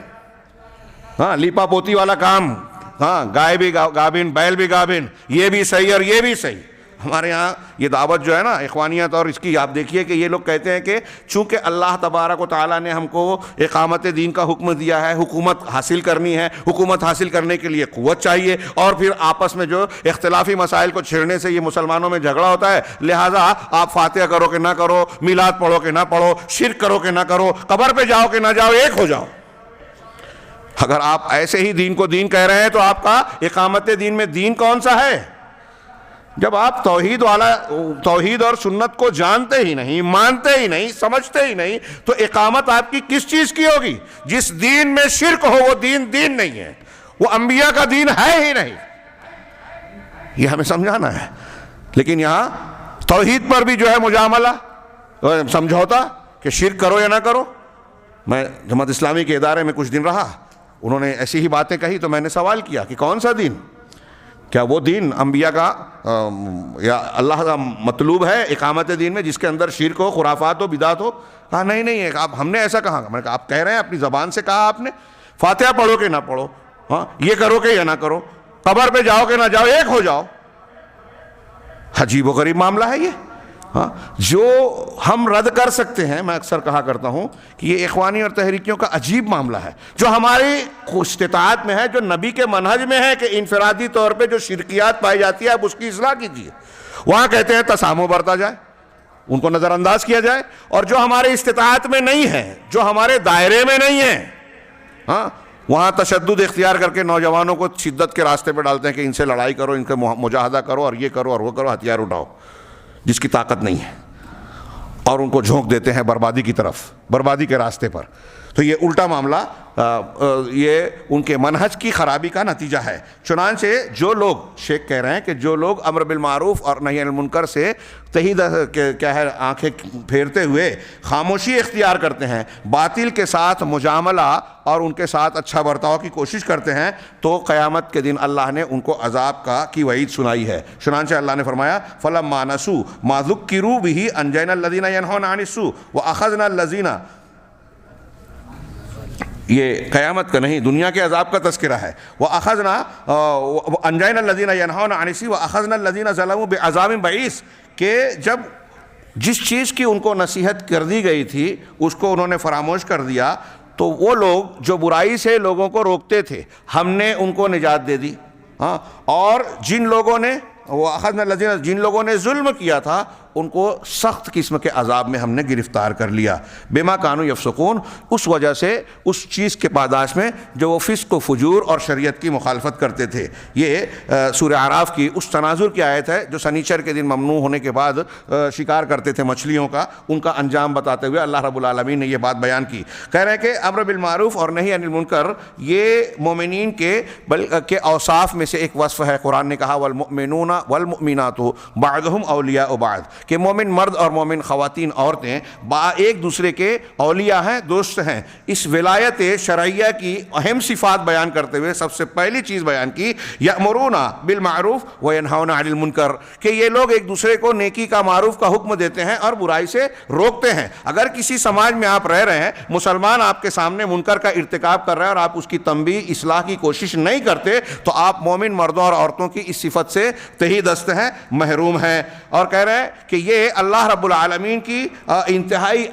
ہاں، لیپا پوتی والا کام، ہاں، گائے بھی گابن، بیل بھی گابن، یہ بھی صحیح اور یہ بھی صحیح۔ ہمارے ہاں یہ دعوت جو ہے نا اخوانیت اور اس کی، آپ دیکھیے کہ یہ لوگ کہتے ہیں کہ چونکہ اللہ تبارک و تعالیٰ نے ہم کو اقامت دین کا حکم دیا ہے، حکومت حاصل کرنی ہے، حکومت حاصل کرنے کے لیے قوت چاہیے، اور پھر آپس میں جو اختلافی مسائل کو چھیڑنے سے یہ مسلمانوں میں جھگڑا ہوتا ہے، لہٰذا آپ فاتحہ کرو کہ نہ کرو، میلاد پڑھو کہ نہ پڑھو، شرک کرو کہ نہ کرو، قبر پہ جاؤ کہ نہ جاؤ، ایک ہو جاؤ۔ اگر آپ ایسے ہی دین کو دین کہہ رہے ہیں تو آپ کا اقامت دین میں دین کون سا ہے؟ جب آپ توحید اور سنت کو جانتے ہی نہیں، مانتے ہی نہیں، سمجھتے ہی نہیں، تو اقامت آپ کی کس چیز کی ہوگی؟ جس دین میں شرک ہو وہ دین نہیں ہے، وہ انبیاء کا دین ہے ہی نہیں۔ یہ ہمیں سمجھانا ہے۔ لیکن یہاں توحید پر بھی جو ہے مجاملہ، سمجھوتا کہ شرک کرو یا نہ کرو۔ میں جماعت اسلامی کے ادارے میں کچھ دن رہا، انہوں نے ایسی ہی باتیں کہی تو میں نے سوال کیا کہ کون سا دین؟ کیا وہ دین انبیاء کا یا اللہ کا مطلوب ہے اقامت دین میں جس کے اندر شرک ہو، خرافات ہو، بدعت ہو؟ کہا نہیں، ہم نے ایسا کہا۔ میں نے کہا آپ کہہ رہے ہیں، اپنی زبان سے کہا آپ نے، فاتحہ پڑھو کہ نہ پڑھو، ہاں، یہ کرو کہ یا نہ کرو، قبر پہ جاؤ کہ نہ جاؤ، ایک ہو جاؤ۔ عجیب و غریب معاملہ ہے یہ، ہاں، جو ہم رد کر سکتے ہیں۔ میں اکثر کہا کرتا ہوں کہ یہ اخوانی اور تحریکیوں کا عجیب معاملہ ہے، جو ہماری استطاعت میں ہے، جو نبی کے منہج میں ہے کہ انفرادی طور پہ جو شرکیات پائی جاتی ہے آپ اس کی اصلاح کیجیے۔ وہاں کہتے ہیں تسامح برتا جائے، ان کو نظر انداز کیا جائے، اور جو ہمارے استطاعت میں نہیں ہے، جو ہمارے دائرے میں نہیں ہے، ہاں، وہاں تشدد اختیار کر کے نوجوانوں کو شدت کے راستے پہ ڈالتے ہیں کہ ان سے لڑائی کرو، ان کا مجاہدہ کرو، اور یہ کرو اور وہ کرو، ہتھیار اٹھاؤ جس کی طاقت نہیں ہے، اور ان کو جھونک دیتے ہیں بربادی کی طرف، بربادی کے راستے پر۔ تو یہ الٹا معاملہ یہ ان کے منہج کی خرابی کا نتیجہ ہے۔ چنانچہ جو لوگ، شیخ کہہ رہے ہیں کہ جو لوگ امر بالمعروف اور نہی عن المنکر سے کیا ہے آنکھیں پھیرتے ہوئے خاموشی اختیار کرتے ہیں، باطل کے ساتھ مجاملہ اور ان کے ساتھ اچھا برتاؤ کی کوشش کرتے ہیں، تو قیامت کے دن اللہ نے ان کو عذاب کی وعید سنائی ہے۔ چنانچہ اللہ نے فرمایا فَلَمَّا نَسُوا مَا ذُكِّرُوا بِهِ أَنجَيْنَا الَّذِينَ يَنْهُونَ عَنِ السُّوءِ وَأَخَذْنَا الَّذِينَ، یہ قیامت کا نہیں، دنیا کے عذاب کا تذکرہ ہے۔ وَأَخَذْنَا أَنجَيْنَا الَّذِينَ يَنْهُونَ عَنِ السُّوءِ وَأَخَذْنَا الَّذِينَ ظَلَمُوا بِعَذَابٍ بَئِيسٍ، کہ جب جس چیز کی ان کو نصیحت کر دی گئی تھی اس کو انہوں نے فراموش کر دیا، تو وہ لوگ جو برائی سے لوگوں کو روکتے تھے ہم نے ان کو نجات دے دی، ہاں، اور جن لوگوں نے جن لوگوں نے ظلم کیا تھا ان کو سخت قسم کے عذاب میں ہم نے گرفتار کر لیا، بما کانوا یفسقون، اس وجہ سے اس چیز کے پاداش میں جو وہ فسق و فجور اور شریعت کی مخالفت کرتے تھے۔ یہ سورہ اعراف کی اس تناظر کی آیت ہے جو سنیچر کے دن ممنوع ہونے کے بعد شکار کرتے تھے مچھلیوں کا، ان کا انجام بتاتے ہوئے اللہ رب العالمین نے یہ بات بیان کی۔ کہہ رہے ہیں کہ امر بالمعروف اور نہی عن المنکر یہ مومنین کے اوصاف میں سے ایک وصف ہے۔ قرآن نے کہا والمؤمنون والمؤمنات بعضهم اولیاء بعض، کہ مومن مرد اور مومن خواتین عورتیں ایک دوسرے کے اولیاء ہیں، دوست ہیں۔ اس ولایت شرعیہ کی اہم صفات بیان کرتے ہوئے سب سے پہلی چیز بیان کی یأمرون بالمعروف وینہون عن المنکر، کہ یہ لوگ ایک دوسرے کو نیکی کا معروف کا حکم دیتے ہیں اور برائی سے روکتے ہیں۔ اگر کسی سماج میں آپ رہ رہے ہیں، مسلمان آپ کے سامنے منکر کا ارتکاب کر رہے ہیں اور آپ اس کی تنبیہ اصلاح کی کوشش نہیں کرتے، تو آپ مومن مردوں اور عورتوں کی اس صفت سے تہی دست ہیں، محروم ہیں۔ اور کہہ رہے ہیں کہ یہ اللہ رب العالمین کی انتہائی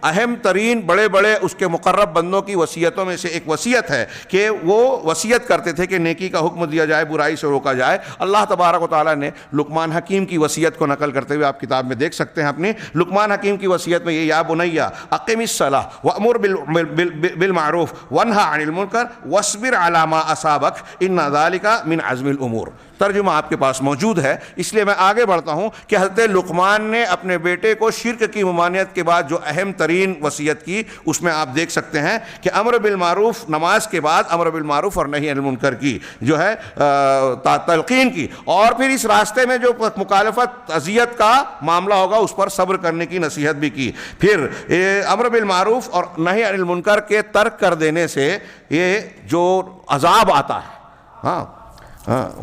اہم ترین بڑے اس کے مقرب بندوں کی وصیتوں میں سے ایک وصیت ہے کہ وہ وصیت کرتے تھے کہ نیکی کا حکم دیا جائے، برائی سے روکا جائے۔ اللہ تبارک و تعالیٰ نے لقمان حکیم کی وصیت کو نقل کرتے ہوئے آپ کتاب میں دیکھ سکتے ہیں، اپنی لقمان حکیم کی وصیت میں یہ یا بنیا اقم الصلاۃ وامر بالمعروف وانہا عن المنکر واصبر علی ما اصابک ان ذلک من عزم الامور۔ ترجمہ آپ کے پاس موجود ہے، اس لیے میں آگے بڑھتا ہوں کہ حضرت لقمان نے اپنے بیٹے کو شرک کی ممانعت کے بعد جو اہم ترین وصیت کی، اس میں آپ دیکھ سکتے ہیں کہ امر بالمعروف، نماز کے بعد امر بالمعروف اور نہی عن المنکر کی جو ہے تلقین کی، اور پھر اس راستے میں جو مخالفت اذیت کا معاملہ ہوگا اس پر صبر کرنے کی نصیحت بھی کی۔ پھر امر بالمعروف اور نہی عن المنکر کے ترک کر دینے سے یہ جو عذاب آتا ہے،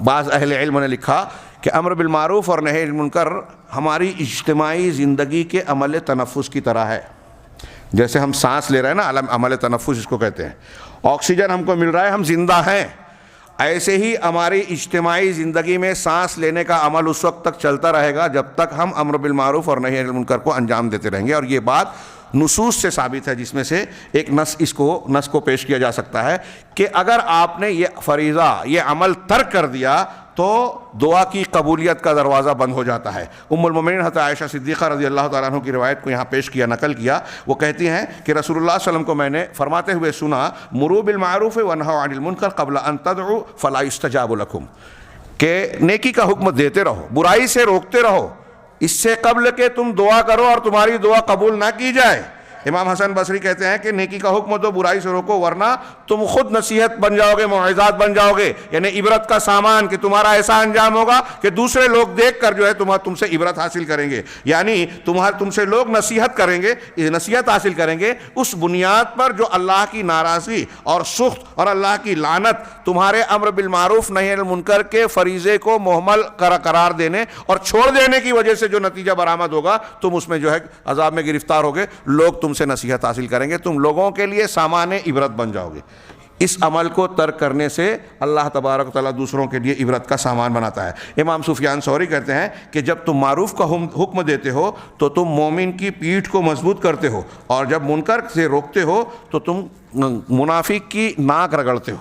بعض اہل علم نے لکھا کہ امر بالمعروف اور نہی عن المنکر ہماری اجتماعی زندگی کے عمل تنفس کی طرح ہے۔ جیسے ہم سانس لے رہے ہیں نا، عمل تنفس اس کو کہتے ہیں، آکسیجن ہم کو مل رہا ہے، ہم زندہ ہیں، ایسے ہی ہماری اجتماعی زندگی میں سانس لینے کا عمل اس وقت تک چلتا رہے گا جب تک ہم امر بالمعروف اور نہی عن المنکر کو انجام دیتے رہیں گے۔ اور یہ بات نصوص سے ثابت ہے، جس میں سے ایک نص کو پیش کیا جا سکتا ہے کہ اگر آپ نے یہ فریضہ، یہ عمل ترک کر دیا تو دعا کی قبولیت کا دروازہ بند ہو جاتا ہے۔ ام المومنین حضرت عائشہ صدیقہ رضی اللہ تعالیٰ عنہ کی روایت کو یہاں پیش کیا، نقل کیا۔ وہ کہتی ہیں کہ رسول اللہ صلی اللہ علیہ وسلم کو میں نے فرماتے ہوئے سنا مروا بالمعروف وانہوا عن المنکر قبل ان تدعوا فلا یستجاب لکم، کہ نیکی کا حکم دیتے رہو، برائی سے روکتے رہو، اس سے قبل کہ تم دعا کرو اور تمہاری دعا قبول نہ کی جائے۔ امام حسن بصری کہتے ہیں کہ نیکی کا حکم دو، برائی سے روکو، ورنہ تم خود نصیحت بن جاؤ گے، موعظات بن جاؤ گے، یعنی عبرت کا سامان، کہ تمہارا ایسا انجام ہوگا کہ دوسرے لوگ دیکھ کر جو ہے تم سے عبرت حاصل کریں گے، یعنی تم سے لوگ نصیحت کریں گے، نصیحت حاصل کریں گے اس بنیاد پر جو اللہ کی ناراضی اور سخط اور اللہ کی لعنت تمہارے امر بالمعروف نہی عن المنکر کے فریضے کو مہمل قرار دینے اور چھوڑ دینے کی وجہ سے جو نتیجہ برآمد ہوگا، تم اس میں جو ہے عذاب میں گرفتار ہوگے، لوگ تم سے نصیحت حاصل کریں گے، تم لوگوں کے لیے سامان عبرت بن جاؤ گے۔ اس عمل کو ترک کرنے سے اللہ تبارک و تعالیٰ دوسروں کے لیے عبرت کا سامان بناتا ہے۔ امام سفیان ثوری کہتے ہیں کہ جب تم معروف کا حکم دیتے ہو تو تم مومن کی پیٹھ کو مضبوط کرتے ہو، اور جب منکر سے روکتے ہو تو تم منافق کی ناک رگڑتے ہو۔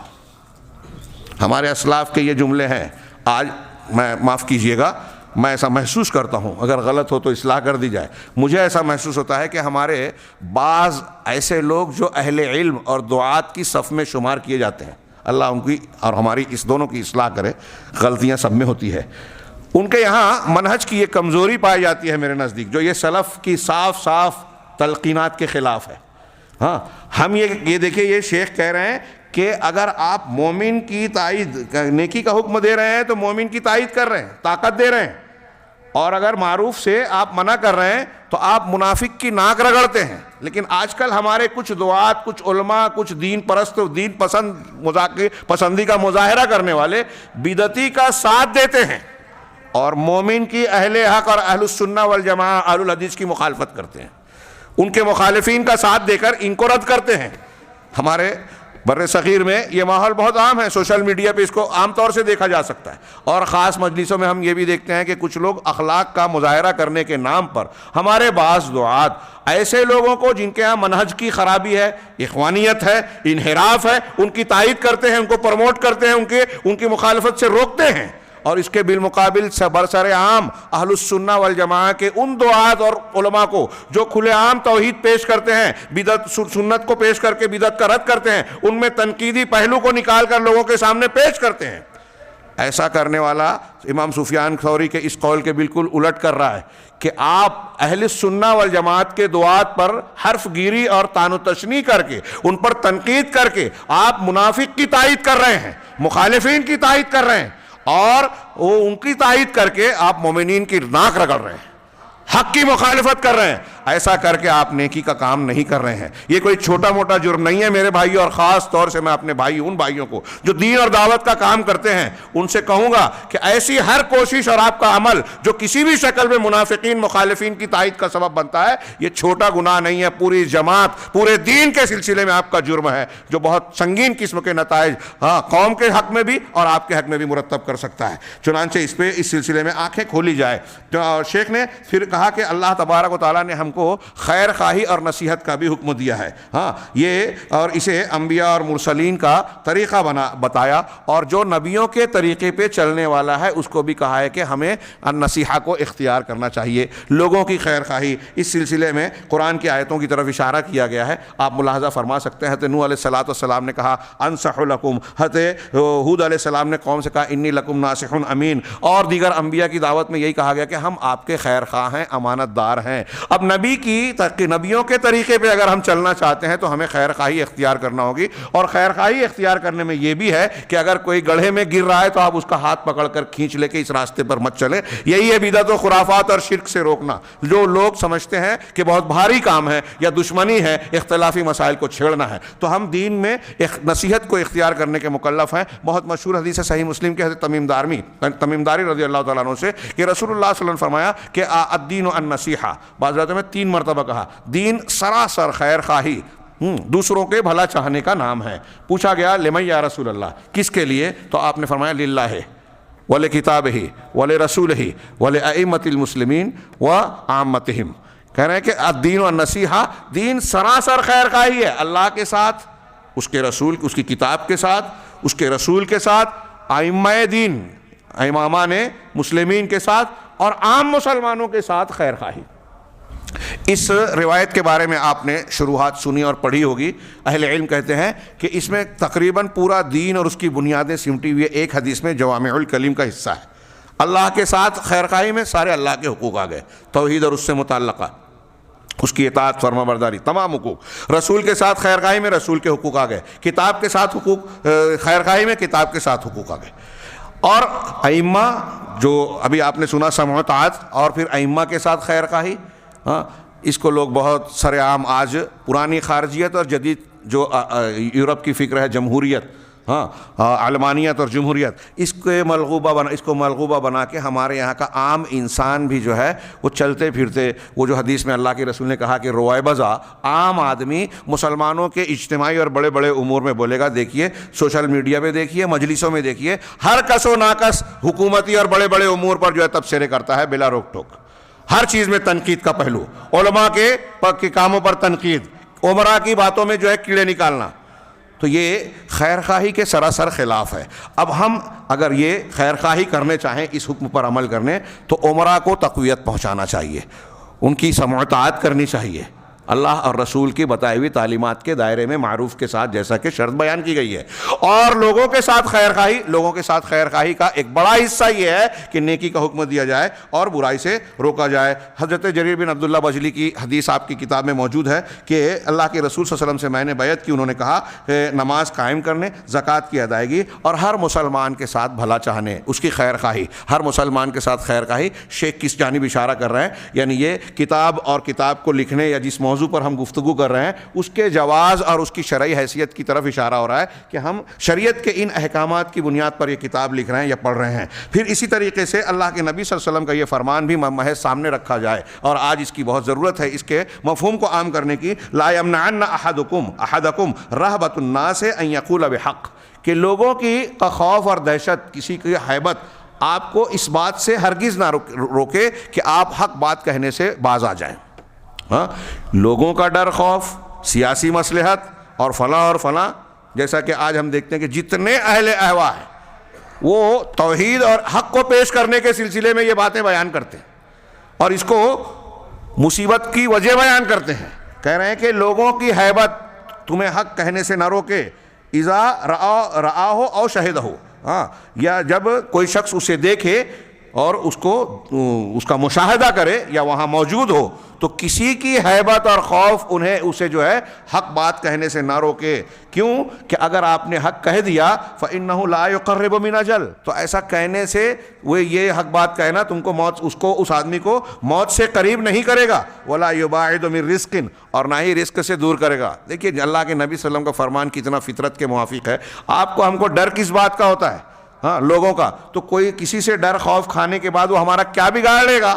ہمارے اسلاف کے یہ جملے ہیں۔ آج میں معاف کیجئے گا، میں ایسا محسوس کرتا ہوں، اگر غلط ہو تو اصلاح کر دی جائے، مجھے ایسا محسوس ہوتا ہے کہ ہمارے بعض ایسے لوگ جو اہل علم اور دعات کی صف میں شمار کیے جاتے ہیں، اللہ ان کی اور ہماری اس دونوں کی اصلاح کرے، غلطیاں سب میں ہوتی ہے، ان کے یہاں منہج کی یہ کمزوری پائی جاتی ہے میرے نزدیک، جو یہ سلف کی صاف تلقینات کے خلاف ہے۔ ہاں ہم یہ دیکھیں، یہ شیخ کہہ رہے ہیں کہ اگر آپ مومن کی تائید، نیکی کا حکم دے رہے ہیں تو مومن کی تائید کر رہے ہیں، طاقت دے رہے ہیں، اور اگر معروف سے آپ منع کر رہے ہیں تو آپ منافق کی ناک رگڑتے ہیں۔ لیکن آج کل ہمارے کچھ دعات، کچھ علماء، کچھ دین پرست، دین پسندی کا مظاہرہ کرنے والے بدعتی کا ساتھ دیتے ہیں اور مومن کی اہل حق اور اہل السنہ والجماعہ، اہل الحدیث کی مخالفت کرتے ہیں، ان کے مخالفین کا ساتھ دے کر ان کو رد کرتے ہیں۔ ہمارے بر صغیر میں یہ ماحول بہت عام ہے، سوشل میڈیا پہ اس کو عام طور سے دیکھا جا سکتا ہے، اور خاص مجلسوں میں ہم یہ بھی دیکھتے ہیں کہ کچھ لوگ اخلاق کا مظاہرہ کرنے کے نام پر ہمارے بعض دعات ایسے لوگوں کو جن کے ہاں منہج کی خرابی ہے، اخوانیت ہے، انحراف ہے، ان کی تائید کرتے ہیں، ان کو پروموٹ کرتے ہیں، ان کی مخالفت سے روکتے ہیں، اور اس کے بالمقابل برسر عام اہل السنہ والجماعہ کے ان دعات اور علماء کو جو کھلے عام توحید پیش کرتے ہیں، بدعت سنت کو پیش کر کے بدعت کا رد کرتے ہیں، ان میں تنقیدی پہلو کو نکال کر لوگوں کے سامنے پیش کرتے ہیں۔ ایسا کرنے والا امام سفیان ثوری کے اس قول کے بالکل الٹ کر رہا ہے کہ آپ اہل سنہ والجماعت کے دعات پر حرف گیری اور طعن و تشنیع کر کے، ان پر تنقید کر کے آپ منافق کی تائید کر رہے ہیں، مخالفین کی تائید کر رہے ہیں، اور وہ ان کی تائید کر کے آپ مومنین کی ناک رگڑ رہے ہیں، حق کی مخالفت کر رہے ہیں۔ ایسا کر کے آپ نیکی کا کام نہیں کر رہے ہیں۔ یہ کوئی چھوٹا موٹا جرم نہیں ہے میرے بھائیوں، اور خاص طور سے میں اپنے ان بھائیوں کو جو دین اور دعوت کا کام کرتے ہیں ان سے کہوں گا کہ ایسی ہر کوشش اور آپ کا عمل جو کسی بھی شکل میں منافقین، مخالفین کی تائید کا سبب بنتا ہے، یہ چھوٹا گناہ نہیں ہے، پوری جماعت، پورے دین کے سلسلے میں آپ کا جرم ہے، جو بہت سنگین قسم کے نتائج قوم کے حق میں بھی اور آپ کے حق میں بھی مرتب کر سکتا ہے۔ چنانچہ اس سلسلے میں آنکھیں کھولی جائے۔ شیخ نے پھر کہا کہ اللہ تبارک و تعالیٰ نے ہم کو خیر خواہی اور نصیحت کا بھی حکم دیا ہے، یہ اور اسے انبیاء اور مرسلین کا طریقہ بتایا، اور جو نبیوں کے طریقے پہ چلنے والا ہے اس کو بھی کہا ہے کہ ہمیں النصیحہ کو اختیار کرنا چاہیے، لوگوں کی خیر خواہی۔ اس سلسلے میں قرآن کی آیتوں کی طرف اشارہ کیا گیا ہے، آپ ملاحظہ فرما سکتے ہیں۔ حضرت نوح علیہ السلام نے کہا انصح لکم، حضرت ہود علیہ السلام نے قوم سے کہا انی لکم ناصح امین، اور دیگر انبیاء کی دعوت میں یہی کہا گیا کہ ہم آپ کے خیر خواہ ہیں، امانت دار ہیں۔ اب نبیوں کے طریقے پہ اگر ہم چلنا چاہتے ہیں تو ہمیں خیر خواہی اختیار کرنا ہوگی، اور خیر خواہی اختیار کرنے میں یہ بھی ہے کہ اگر کوئی گڑھے میں گر رہا ہے تو آپ اس کا ہاتھ پکڑ کر کھینچ لے کے اس راستے پر مت چلے۔ یہی ہے بدعت و خرافات اور شرک سے روکنا، جو لوگ سمجھتے ہیں کہ بہت بھاری کام ہے یا دشمنی ہے، اختلافی مسائل کو چھیڑنا ہے، تو ہم دین میں نصیحت کو اختیار کرنے کے مکلف ہیں۔ بہت مشہور حدیث ہے صحیح مسلم کے حضرت تمیم داری رضی اللہ تعالیٰ عنہ سے کہ رسول اللہ صلی اللہ علیہ وسلم نے فرمایا کہ الدین النصیحہ، بعض روایتوں میں 3 مرتبہ کہا، دین سراسر خیر خواہی، دوسروں کے بھلا چاہنے کا نام ہے۔ پوچھا گیا لمن یا رسول اللہ، کس کے لیے؟ تو آپ نے فرمایا للہ ولکتابہ ولرسولہ ولائمۃ المسلمین وعامتہم۔ کہہ رہے ہیں کہ الدین والنصیحہ، دین سراسر خیر خواہی ہے، اللہ کے ساتھ، اس کے رسول، اس کی کتاب کے ساتھ، اس کے رسول کے ساتھ، ائمہ دین، امامان مسلمین کے ساتھ، اور عام مسلمانوں کے ساتھ خیر خواہی۔ اس روایت کے بارے میں آپ نے شروحات سنی اور پڑھی ہوگی۔ اہل علم کہتے ہیں کہ اس میں تقریباً پورا دین اور اس کی بنیادیں سمٹی ہوئی ایک حدیث میں جوامع الکلم کا حصہ ہے۔ اللہ کے ساتھ خیر خواہی میں سارے اللہ کے حقوق آ گئے، توحید اور اس سے متعلقہ، اس کی اطاعت، فرما برداری، تمام حقوق۔ رسول کے ساتھ خیر خواہی میں رسول کے حقوق آ گئے، کتاب کے ساتھ حقوق، خیر خواہی میں کتاب کے ساتھ حقوق آ گئے، اور ائمہ جو ابھی آپ نے سنا سمع و طاعت، اور پھر ائمہ کے ساتھ خیر خواہی۔ اس کو لوگ بہت سر عام آج پرانی خارجیت اور جدید جو یورپ کی فکر ہے، جمہوریت، علمانیت اور جمہوریت، اس کو ملغوبہ بنا کے ہمارے یہاں کا عام انسان بھی جو ہے وہ چلتے پھرتے، وہ جو حدیث میں اللہ کے رسول نے کہا کہ روایبزا، عام آدمی مسلمانوں کے اجتماعی اور بڑے بڑے امور میں بولے گا۔ دیکھیے سوشل میڈیا پہ، دیکھیے مجلسوں میں، دیکھیے ہر کس و ناکس حکومتی اور بڑے بڑے امور پر جو ہے تبصرے کرتا ہے بلا روک ٹوک، ہر چیز میں تنقید کا پہلو، علماء کے کاموں پر تنقید، عمراء کی باتوں میں جو ہے کیڑے نکالنا، تو یہ خیر خواہی کے سراسر خلاف ہے۔ اب ہم اگر یہ خیر خواہی کرنے چاہیں، اس حکم پر عمل کرنے، تو عمراء کو تقویت پہنچانا چاہیے، ان کی سمع و طاعت کرنی چاہیے، اللہ اور رسول کی بتائی ہوئی تعلیمات کے دائرے میں معروف کے ساتھ، جیسا کہ شرط بیان کی گئی ہے. اور لوگوں کے ساتھ خیر خواہی، لوگوں کے ساتھ خیر خواہی کا ایک بڑا حصہ یہ ہے کہ نیکی کا حکم دیا جائے اور برائی سے روکا جائے. حضرت جریر بن عبداللہ بجلی کی حدیث آپ کی کتاب میں موجود ہے کہ اللہ کے رسول صلی اللہ علیہ وسلم سے میں نے بیعت کی، انہوں نے کہا کہ نماز قائم کرنے، زکوٰۃ کی ادائیگی اور ہر مسلمان کے ساتھ بھلا چاہنے، اس کی خیر خواہی. ہر مسلمان کے ساتھ خیر خواہی. شیخ کس جانب اشارہ کر رہے ہیں؟ یعنی یہ کتاب اور کتاب کو لکھنے یا جس موضوع پر ہم گفتگو کر رہے ہیں اس کے جواز اور اس کی شرعی حیثیت کی طرف اشارہ ہو رہا ہے کہ ہم شریعت کے ان احکامات کی بنیاد پر یہ کتاب لکھ رہے ہیں یا پڑھ رہے ہیں. پھر اسی طریقے سے اللہ کے نبی صلی اللہ علیہ وسلم کا یہ فرمان بھی محض سامنے رکھا جائے، اور آج اس کی بہت ضرورت ہے اس کے مفہوم کو عام کرنے کی. لا یمنعن احدکم رہبۃ الناس ان یقول بحق، کہ لوگوں کی خوف اور دہشت، کسی کی ہیبت آپ کو اس بات سے ہرگز نہ روکے کہ آپ حق بات کہنے سے باز آ جائیں. ہاں، لوگوں کا ڈر، خوف، سیاسی مصلحت اور فلاں، جیسا کہ آج ہم دیکھتے ہیں کہ جتنے اہل اہوا ہیں وہ توحید اور حق کو پیش کرنے کے سلسلے میں یہ باتیں بیان کرتے ہیں اور اس کو مصیبت کی وجہ بیان کرتے ہیں. کہہ رہے ہیں کہ لوگوں کی ہیبت تمہیں حق کہنے سے نہ روکے، اذا رآہ او شہدہ، ہاں، یا جب کوئی شخص اسے دیکھے اور اس کا مشاہدہ کرے یا وہاں موجود ہو، تو کسی کی ہیبت اور خوف انہیں اسے جو ہے حق بات کہنے سے نہ روکے. کیوں کہ اگر آپ نے حق کہہ دیا فإنہ لا یقرب من اجل، تو ایسا کہنے سے وہ یہ حق بات کہنا تم کو موت، اس آدمی کو موت سے قریب نہیں کرے گا. ولا یباعد من رزق، اور نہ ہی رزق سے دور کرے گا. دیکھیے اللہ کے نبی صلی اللہ علیہ وسلم کا فرمان کتنا فطرت کے موافق ہے. آپ کو ہم کو ڈر کس بات کا ہوتا ہے؟ ہاں، لوگوں کا. تو کوئی کسی سے ڈر خوف کھانے کے بعد وہ ہمارا کیا بگاڑ لے گا؟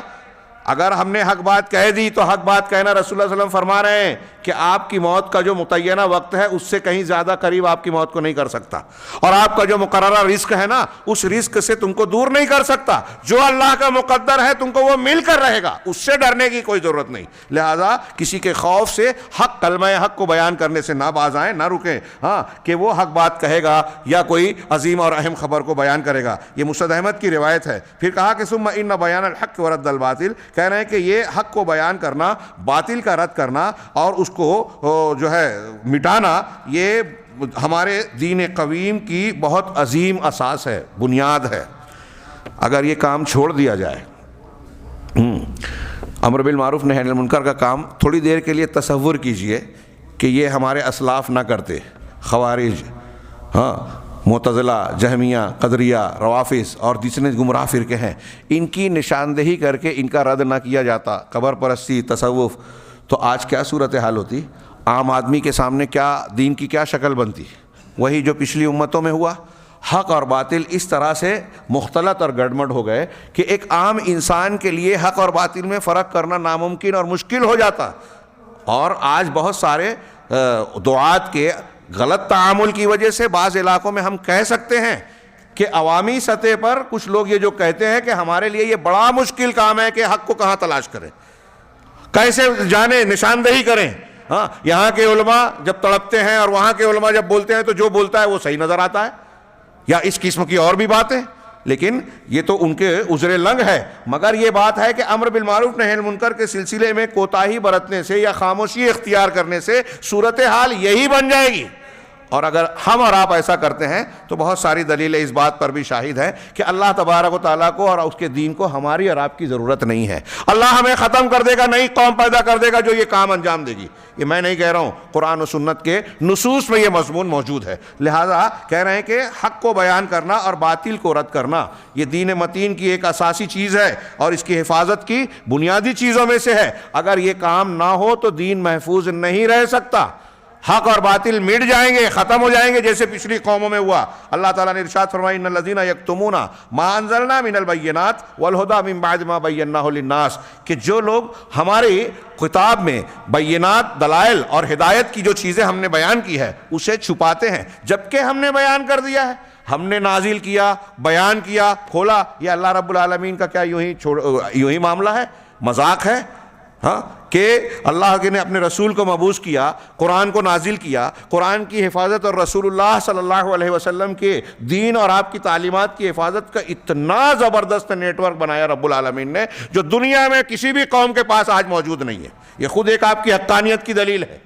اگر ہم نے حق بات کہہ دی تو حق بات کہنا، رسول اللہ صلی اللہ علیہ وسلم فرما رہے ہیں کہ آپ کی موت کا جو متعینہ وقت ہے اس سے کہیں زیادہ قریب آپ کی موت کو نہیں کر سکتا، اور آپ کا جو مقررہ رزق ہے نا اس رزق سے تم کو دور نہیں کر سکتا. جو اللہ کا مقدر ہے تم کو وہ مل کر رہے گا، اس سے ڈرنے کی کوئی ضرورت نہیں. لہذا کسی کے خوف سے حق، کلمہ حق کو بیان کرنے سے نہ باز آئیں، نہ رکیں. ہاں، کہ وہ حق بات کہے گا یا کوئی عظیم اور اہم خبر کو بیان کرے گا. یہ مسند احمد کی روایت ہے. پھر کہا کہ ثم ان بیان الحق ورد الباطل، کہہ رہے ہیں کہ یہ حق کو بیان کرنا، باطل کا رد کرنا اور اس کو جو ہے مٹانا، یہ ہمارے دین قویم کی بہت عظیم اساس ہے، بنیاد ہے. اگر یہ کام چھوڑ دیا جائے، امر بالمعروف نہی عن المنکر کا کام، تھوڑی دیر کے لیے تصور کیجئے کہ یہ ہمارے اسلاف نہ کرتے. خوارج، ہاں، معتزلہ، جہمیہ، قدریہ، روافض اور جتنے گمراہ فرقے ہیں، ان کی نشاندہی کر کے ان کا رد نہ کیا جاتا، قبر پرستی، تصوف، تو آج کیا صورتحال ہوتی؟ عام آدمی کے سامنے کیا دین کی کیا شکل بنتی؟ وہی جو پچھلی امتوں میں ہوا. حق اور باطل اس طرح سے مختلط اور گڑمڑ ہو گئے کہ ایک عام انسان کے لیے حق اور باطل میں فرق کرنا ناممکن اور مشکل ہو جاتا. اور آج بہت سارے دعات کے غلط تعامل کی وجہ سے بعض علاقوں میں ہم کہہ سکتے ہیں کہ عوامی سطح پر کچھ لوگ یہ جو کہتے ہیں کہ ہمارے لیے یہ بڑا مشکل کام ہے کہ حق کو کہاں تلاش کریں، کیسے جانیں، نشاندہی کریں. ہاں، یہاں کے علماء جب تڑپتے ہیں اور وہاں کے علماء جب بولتے ہیں تو جو بولتا ہے وہ صحیح نظر آتا ہے، یا اس قسم کی اور بھی باتیں. لیکن یہ تو ان کے عذر لنگ ہے. مگر یہ بات ہے کہ امر بالمعروف نہی عن المنکر کے سلسلے میں کوتاہی برتنے سے یا خاموشی اختیار کرنے سے صورتحال یہی بن جائے گی. اور اگر ہم اور آپ ایسا کرتے ہیں تو بہت ساری دلیلیں اس بات پر بھی شاہد ہیں کہ اللہ تبارک و تعالیٰ کو اور اس کے دین کو ہماری اور آپ کی ضرورت نہیں ہے. اللہ ہمیں ختم کر دے گا، نئی قوم پیدا کر دے گا جو یہ کام انجام دے گی. یہ میں نہیں کہہ رہا ہوں، قرآن و سنت کے نصوص میں یہ مضمون موجود ہے. لہذا کہہ رہے ہیں کہ حق کو بیان کرنا اور باطل کو رد کرنا یہ دین متین کی ایک اساسی چیز ہے اور اس کی حفاظت کی بنیادی چیزوں میں سے ہے. اگر یہ کام نہ ہو تو دین محفوظ نہیں رہ سکتا. حق اور باطل مٹ جائیں گے، ختم ہو جائیں گے، جیسے پچھلی قوموں میں ہوا. اللہ تعالیٰ نے ارشاد فرمایا ان الذین یکتمون ما انزلنا من البینات والہدی من بعد ما بیناہ للناس، کہ جو لوگ ہماری کتاب میں بینات، دلائل اور ہدایت کی جو چیزیں ہم نے بیان کی ہے اسے چھپاتے ہیں جبکہ ہم نے بیان کر دیا ہے، ہم نے نازل کیا، بیان کیا، کھولا. یہ اللہ رب العالمین کا کیا یوں ہی معاملہ ہے؟ مذاق ہے؟ ہاں کہ اللہ نے اپنے رسول کو مبعوث کیا، قرآن کو نازل کیا، قرآن کی حفاظت اور رسول اللہ صلی اللہ علیہ وسلم کے دین اور آپ کی تعلیمات کی حفاظت کا اتنا زبردست نیٹ ورک بنایا رب العالمین نے، جو دنیا میں کسی بھی قوم کے پاس آج موجود نہیں ہے۔ یہ خود ایک آپ کی حقانیت کی دلیل ہے۔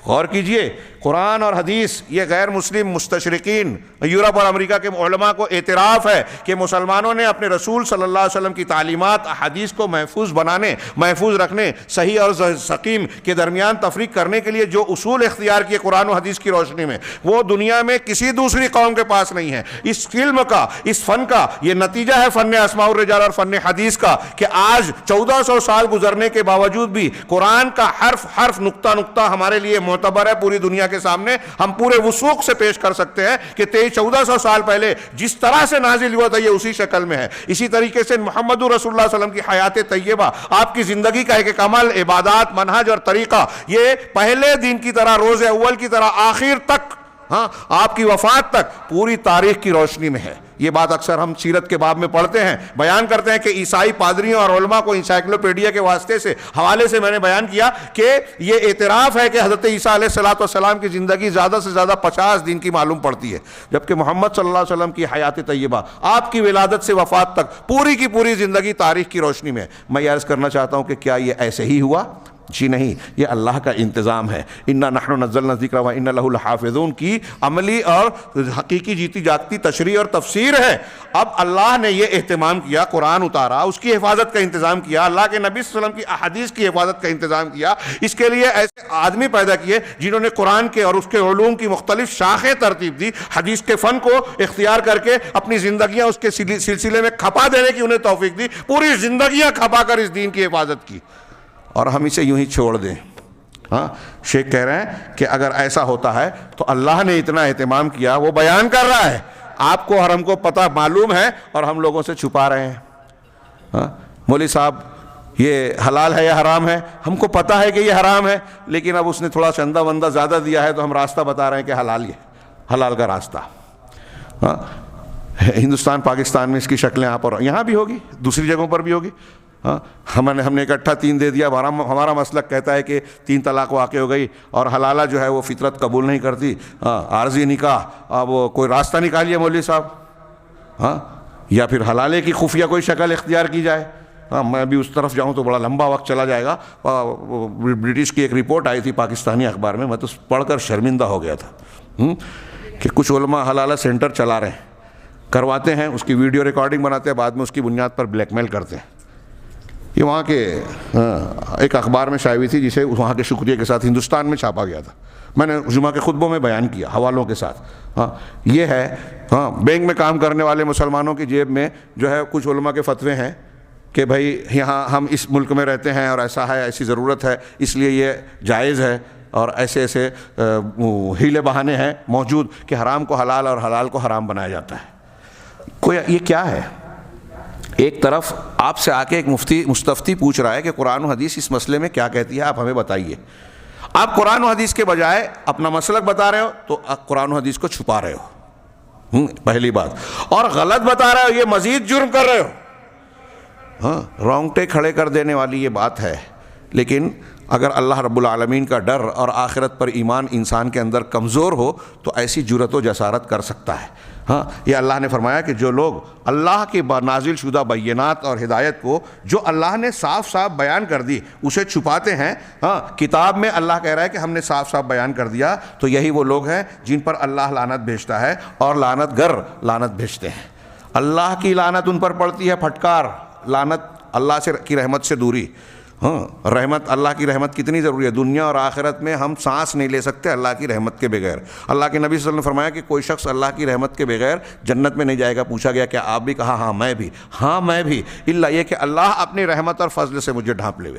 غور کیجئے، قرآن اور حدیث، یہ غیر مسلم مستشرقین یورپ اور امریکہ کے علماء کو اعتراف ہے کہ مسلمانوں نے اپنے رسول صلی اللہ علیہ وسلم کی تعلیمات احادیث کو محفوظ بنانے، محفوظ رکھنے، صحیح اور سقیم کے درمیان تفریق کرنے کے لیے جو اصول اختیار کیے قرآن و حدیث کی روشنی میں، وہ دنیا میں کسی دوسری قوم کے پاس نہیں ہے۔ اس علم کا، اس فن کا یہ نتیجہ ہے فن اسماء الرجال اور فن حدیث کا، کہ آج 1400 سال گزرنے کے باوجود بھی قرآن کا حرف حرف، نقطہ نقطہ ہمارے لیے معتبر ہے۔ پوری دنیا کے سامنے ہم پورے وثوق سے پیش کر سکتے ہیں کہ 1400 سال پہلے جس طرح سے نازل ہوا تھا یہ اسی شکل میں ہے۔ اسی طریقے سے محمد رسول اللہ صلی اللہ علیہ وسلم کی حیات طیبہ، آپ کی زندگی کا ایک عمل، عبادات، منہج اور طریقہ، یہ پہلے دن کی طرح، روز اول کی طرح آخر تک، ہاں آپ کی وفات تک پوری تاریخ کی روشنی میں ہے۔ یہ بات اکثر ہم سیرت کے باب میں پڑھتے ہیں، بیان کرتے ہیں کہ عیسائی پادریوں اور علماء کو انسائکلوپیڈیا کے واسطے سے، حوالے سے میں نے بیان کیا کہ یہ اعتراف ہے کہ حضرت عیسیٰ علیہ السلام کی زندگی زیادہ سے زیادہ 50 دن کی معلوم پڑتی ہے، جبکہ محمد صلی اللہ علیہ وسلم کی حیات طیبہ، آپ کی ولادت سے وفات تک پوری کی پوری زندگی تاریخ کی روشنی میں ہے۔ میں یہ عرض کرنا چاہتا ہوں کہ کیا یہ ایسے ہی ہوا؟ جی نہیں، یہ اللہ کا انتظام ہے۔ اِنَّا نَحْنُ نَزَّلْنَا الذِّكْرَ وَإِنَّا لَهُ لَحَافِظُونَ کی عملی اور حقیقی جیتی جاگتی تشریح اور تفسیر ہے۔ اب اللہ نے یہ اہتمام کیا، قرآن اتارا، اس کی حفاظت کا انتظام کیا، اللہ کے نبی صلی اللہ علیہ وسلم کی احادیث کی حفاظت کا انتظام کیا، اس کے لیے ایسے آدمی پیدا کیے جنہوں نے قرآن کے اور اس کے علوم کی مختلف شاخیں ترتیب دی، حدیث کے فن کو اختیار کر کے اپنی زندگیاں اس کے سلسلے میں کھپا دینے کی انہیں توفیق دی، پوری زندگیاں کھپا کر اس دین کی حفاظت کی، اور ہم اسے یوں ہی چھوڑ دیں۔ ہاں شیخ کہہ رہے ہیں کہ اگر ایسا ہوتا ہے تو اللہ نے اتنا اہتمام کیا، وہ بیان کر رہا ہے، آپ کو اور ہم کو پتہ معلوم ہے اور ہم لوگوں سے چھپا رہے ہیں۔ ہاں مولوی صاحب یہ حلال ہے یا حرام ہے، ہم کو پتہ ہے کہ یہ حرام ہے، لیکن اب اس نے تھوڑا چندہ وندہ زیادہ دیا ہے تو ہم راستہ بتا رہے ہیں کہ حلال ہے، حلال کا راستہ۔ ہاں ہندوستان پاکستان میں اس کی شکلیں آپ اور یہاں بھی ہوگی، دوسری جگہوں پر بھی ہوگی۔ ہاں ہم نے اکٹھا 3 دے دیا، ہمارا مسلک کہتا ہے کہ 3 طلاق واقع ہو گئی، اور حلالہ جو ہے وہ فطرت قبول نہیں کرتی، عارضی نکاح، اب کوئی راستہ نکالیے مولوی صاحب، ہاں یا پھر حلالے کی خفیہ کوئی شکل اختیار کی جائے۔ ہاں میں بھی اس طرف جاؤں تو بڑا لمبا وقت چلا جائے گا۔ برٹش کی ایک رپورٹ آئی تھی پاکستانی اخبار میں تو پڑھ کر شرمندہ ہو گیا تھا کہ کچھ علماء حلالہ سینٹر چلا رہے ہیں، کرواتے ہیں، اس کی ویڈیو ریکارڈنگ بناتے ہیں، بعد میں اس کی بنیاد پر بلیک میل کرتے ہیں۔ یہ وہاں کے ایک اخبار میں شائع ہوئی تھی، جسے وہاں کے شکریہ کے ساتھ ہندوستان میں چھاپا گیا تھا، میں نے جمعہ کے خطبوں میں بیان کیا حوالوں کے ساتھ۔ ہاں یہ ہے، ہاں بینک میں کام کرنے والے مسلمانوں کی جیب میں جو ہے کچھ علماء کے فتوے ہیں کہ بھائی یہاں ہم اس ملک میں رہتے ہیں اور ایسا ہے، ایسی ضرورت ہے، اس لیے یہ جائز ہے، اور ایسے ایسے ہیلے بہانے ہیں موجود کہ حرام کو حلال اور حلال کو حرام بنایا جاتا ہے۔ کوئی یہ کیا ہے؟ ایک طرف آپ سے آ کے ایک مستفتی پوچھ رہا ہے کہ قرآن و حدیث اس مسئلے میں کیا کہتی ہے، آپ ہمیں بتائیے۔ آپ قرآن و حدیث کے بجائے اپنا مسلک بتا رہے ہو تو آپ قرآن و حدیث کو چھپا رہے ہو، پہلی بات، اور غلط بتا رہے ہو، یہ مزید جرم کر رہے ہو۔ ہاں رونگٹے کھڑے کر دینے والی یہ بات ہے، لیکن اگر اللہ رب العالمین کا ڈر اور آخرت پر ایمان انسان کے اندر کمزور ہو تو ایسی جرأت و جسارت کر سکتا ہے۔ ہاں یہ اللہ نے فرمایا کہ جو لوگ اللہ کی نازل شدہ بینات اور ہدایت کو جو اللہ نے صاف صاف بیان کر دی اسے چھپاتے ہیں، ہاں کتاب میں اللہ کہہ رہا ہے کہ ہم نے صاف صاف بیان کر دیا، تو یہی وہ لوگ ہیں جن پر اللہ لعنت بھیجتا ہے اور لعنت گر لعنت بھیجتے ہیں۔ اللہ کی لعنت ان پر پڑتی ہے، پھٹکار، لعنت اللہ کی رحمت سے دوری۔ ہاں رحمت، اللہ کی رحمت کتنی ضروری ہے، دنیا اور آخرت میں ہم سانس نہیں لے سکتے اللہ کی رحمت کے بغیر۔ اللہ کے نبی صلی اللہ علیہ وسلم نے فرمایا کہ کوئی شخص اللہ کی رحمت کے بغیر جنت میں نہیں جائے گا۔ پوچھا گیا کہ آپ بھی؟ کہا ہاں میں بھی، ہاں میں بھی، الا یہ کہ اللہ اپنی رحمت اور فضل سے مجھے ڈھانپ لے۔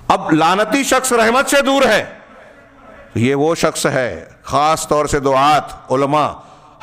اب لعنتی شخص رحمت سے دور ہے، یہ وہ شخص ہے، خاص طور سے دعات، علماء،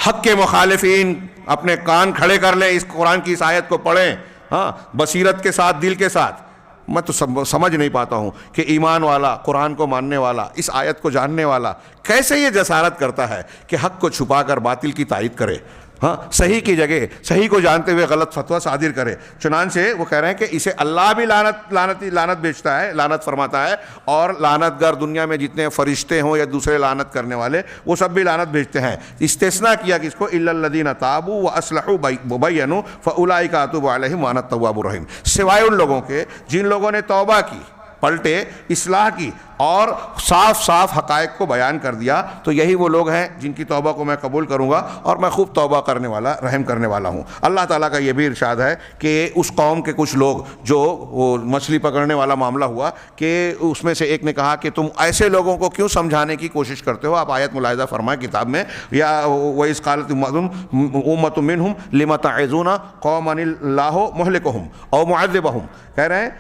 حق کے مخالفین اپنے کان کھڑے کر لیں، اس قرآن کی اس آیت کو پڑھیں، ہاں بصیرت کے ساتھ، دل کے ساتھ۔ میں تو سمجھ نہیں پاتا ہوں کہ ایمان والا، قرآن کو ماننے والا، اس آیت کو جاننے والا کیسے یہ جسارت کرتا ہے کہ حق کو چھپا کر باطل کی تائید کرے۔ ہاں صحیح کی جگہ صحیح کو جانتے ہوئے غلط فتویٰ صادر کرے. چنانچہ وہ کہہ رہے ہیں کہ اسے اللہ بھی لعنت بیچتا ہے، لعنت فرماتا ہے، اور لعنت گر دنیا میں جتنے فرشتے ہوں یا دوسرے لعنت کرنے والے وہ سب بھی لعنت بھیجتے ہیں. استثناء کیا کہ اس کو الا الذین تابوا واصلحوا وبینوا فاولئک اتوب علیہم وانا التواب الرحیم، سوائے ان لوگوں کے جن لوگوں نے توبہ کی، پلٹے، اصلاح کی اور صاف صاف حقائق کو بیان کر دیا، تو یہی وہ لوگ ہیں جن کی توبہ کو میں قبول کروں گا اور میں خوب توبہ کرنے والا، رحم کرنے والا ہوں. اللہ تعالیٰ کا یہ بھی ارشاد ہے کہ اس قوم کے کچھ لوگ جو وہ مچھلی پکڑنے والا معاملہ ہوا کہ اس میں سے ایک نے کہا کہ تم ایسے لوگوں کو کیوں سمجھانے کی کوشش کرتے ہو. آپ آیت ملاحظہ فرمائیں کتاب میں، یا وَإِذْ قَالَتْ أُمَّةٌ مِّنْهُمْ لِمَ تَعِظُونَ قَوْمًا اللَّهُ مُهْلِكُهُمْ أَوْ مُعَذِّبُهُمْ، کہہ رہے ہیں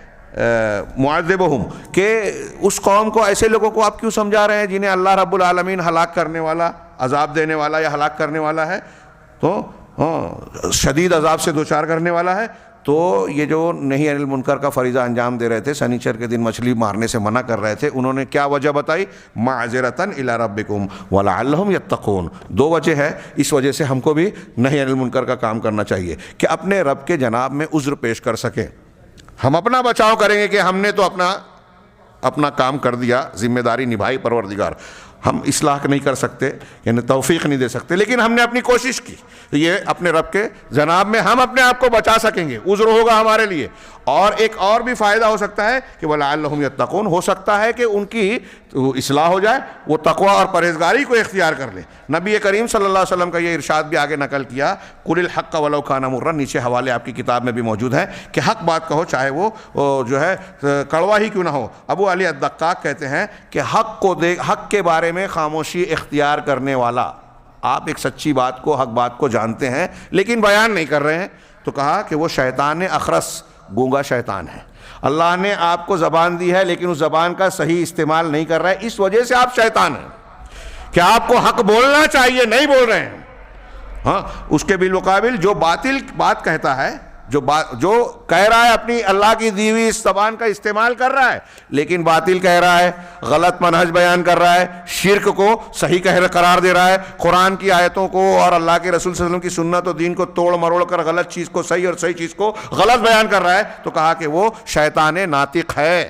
معذبہم کہ اس قوم کو، ایسے لوگوں کو آپ کیوں سمجھا رہے ہیں جنہیں اللہ رب العالمین ہلاک کرنے والا، عذاب دینے والا یا ہلاک کرنے والا ہے، تو شدید عذاب سے دوچار کرنے والا ہے. تو یہ جو نہی عن المنکر کا فریضہ انجام دے رہے تھے، سنیچر کے دن مچھلی مارنے سے منع کر رہے تھے، انہوں نے کیا وجہ بتائی؟ معذرۃ الی ربکم ولعلہم یتقون. دو وجہ ہے، اس وجہ سے ہم کو بھی نہی عن المنکر کا کام کرنا چاہیے کہ اپنے رب کے جناب میں عذر پیش کر سکیں. ہم اپنا بچاؤ کریں گے کہ ہم نے تو اپنا کام کر دیا، ذمہ داری نبھائی، پروردگار ہم اصلاح نہیں کر سکتے، یعنی توفیق نہیں دے سکتے، لیکن ہم نے اپنی کوشش کی. یہ اپنے رب کے جناب میں ہم اپنے آپ کو بچا سکیں گے، عذر ہوگا ہمارے لیے. اور ایک اور بھی فائدہ ہو سکتا ہے کہ وَلَعَلَّهُمْ يَتَّقُونَ، ہو سکتا ہے کہ ان کی اصلاح ہو جائے، وہ تقوی اور پرہیزگاری کو اختیار کر لیں. نبی کریم صلی اللہ علیہ وسلم کا یہ ارشاد بھی آگے نقل کیا، قُلِ الْحَقَّ وَلَوْ كَانَ مُرًّا، نیچے حوالے آپ کی کتاب میں بھی موجود ہیں کہ حق بات کہو چاہے وہ جو ہے کڑوا ہی کیوں نہ ہو. ابو علی الدقاق کہتے ہیں کہ حق کے بارے میں خاموشی اختیار کرنے والا، آپ ایک سچی بات کو، حق بات کو جانتے ہیں لیکن بیان نہیں کر رہے ہیں، تو کہا کہ وہ شیطان اخرس، گونگا شیطان ہے. اللہ نے آپ کو زبان دی ہے لیکن اس زبان کا صحیح استعمال نہیں کر رہا ہے، اس وجہ سے آپ شیطان ہیں. کہ آپ کو حق بولنا چاہیے، نہیں بول رہے ہیں. ہاں اس کے بالمقابل جو باطل بات کہتا ہے، جو کہہ رہا ہے اپنی اللہ کی دی ہوئی اس زبان کا استعمال کر رہا ہے لیکن باطل کہہ رہا ہے، غلط منہج بیان کر رہا ہے، شرک کو صحیح قرار دے رہا ہے، قرآن کی آیتوں کو اور اللہ کے رسول صلی اللہ علیہ وسلم کی سنت و دین کو توڑ مروڑ کر غلط چیز کو صحیح اور صحیح چیز کو غلط بیان کر رہا ہے، تو کہا کہ وہ شیطان ناطق ہے.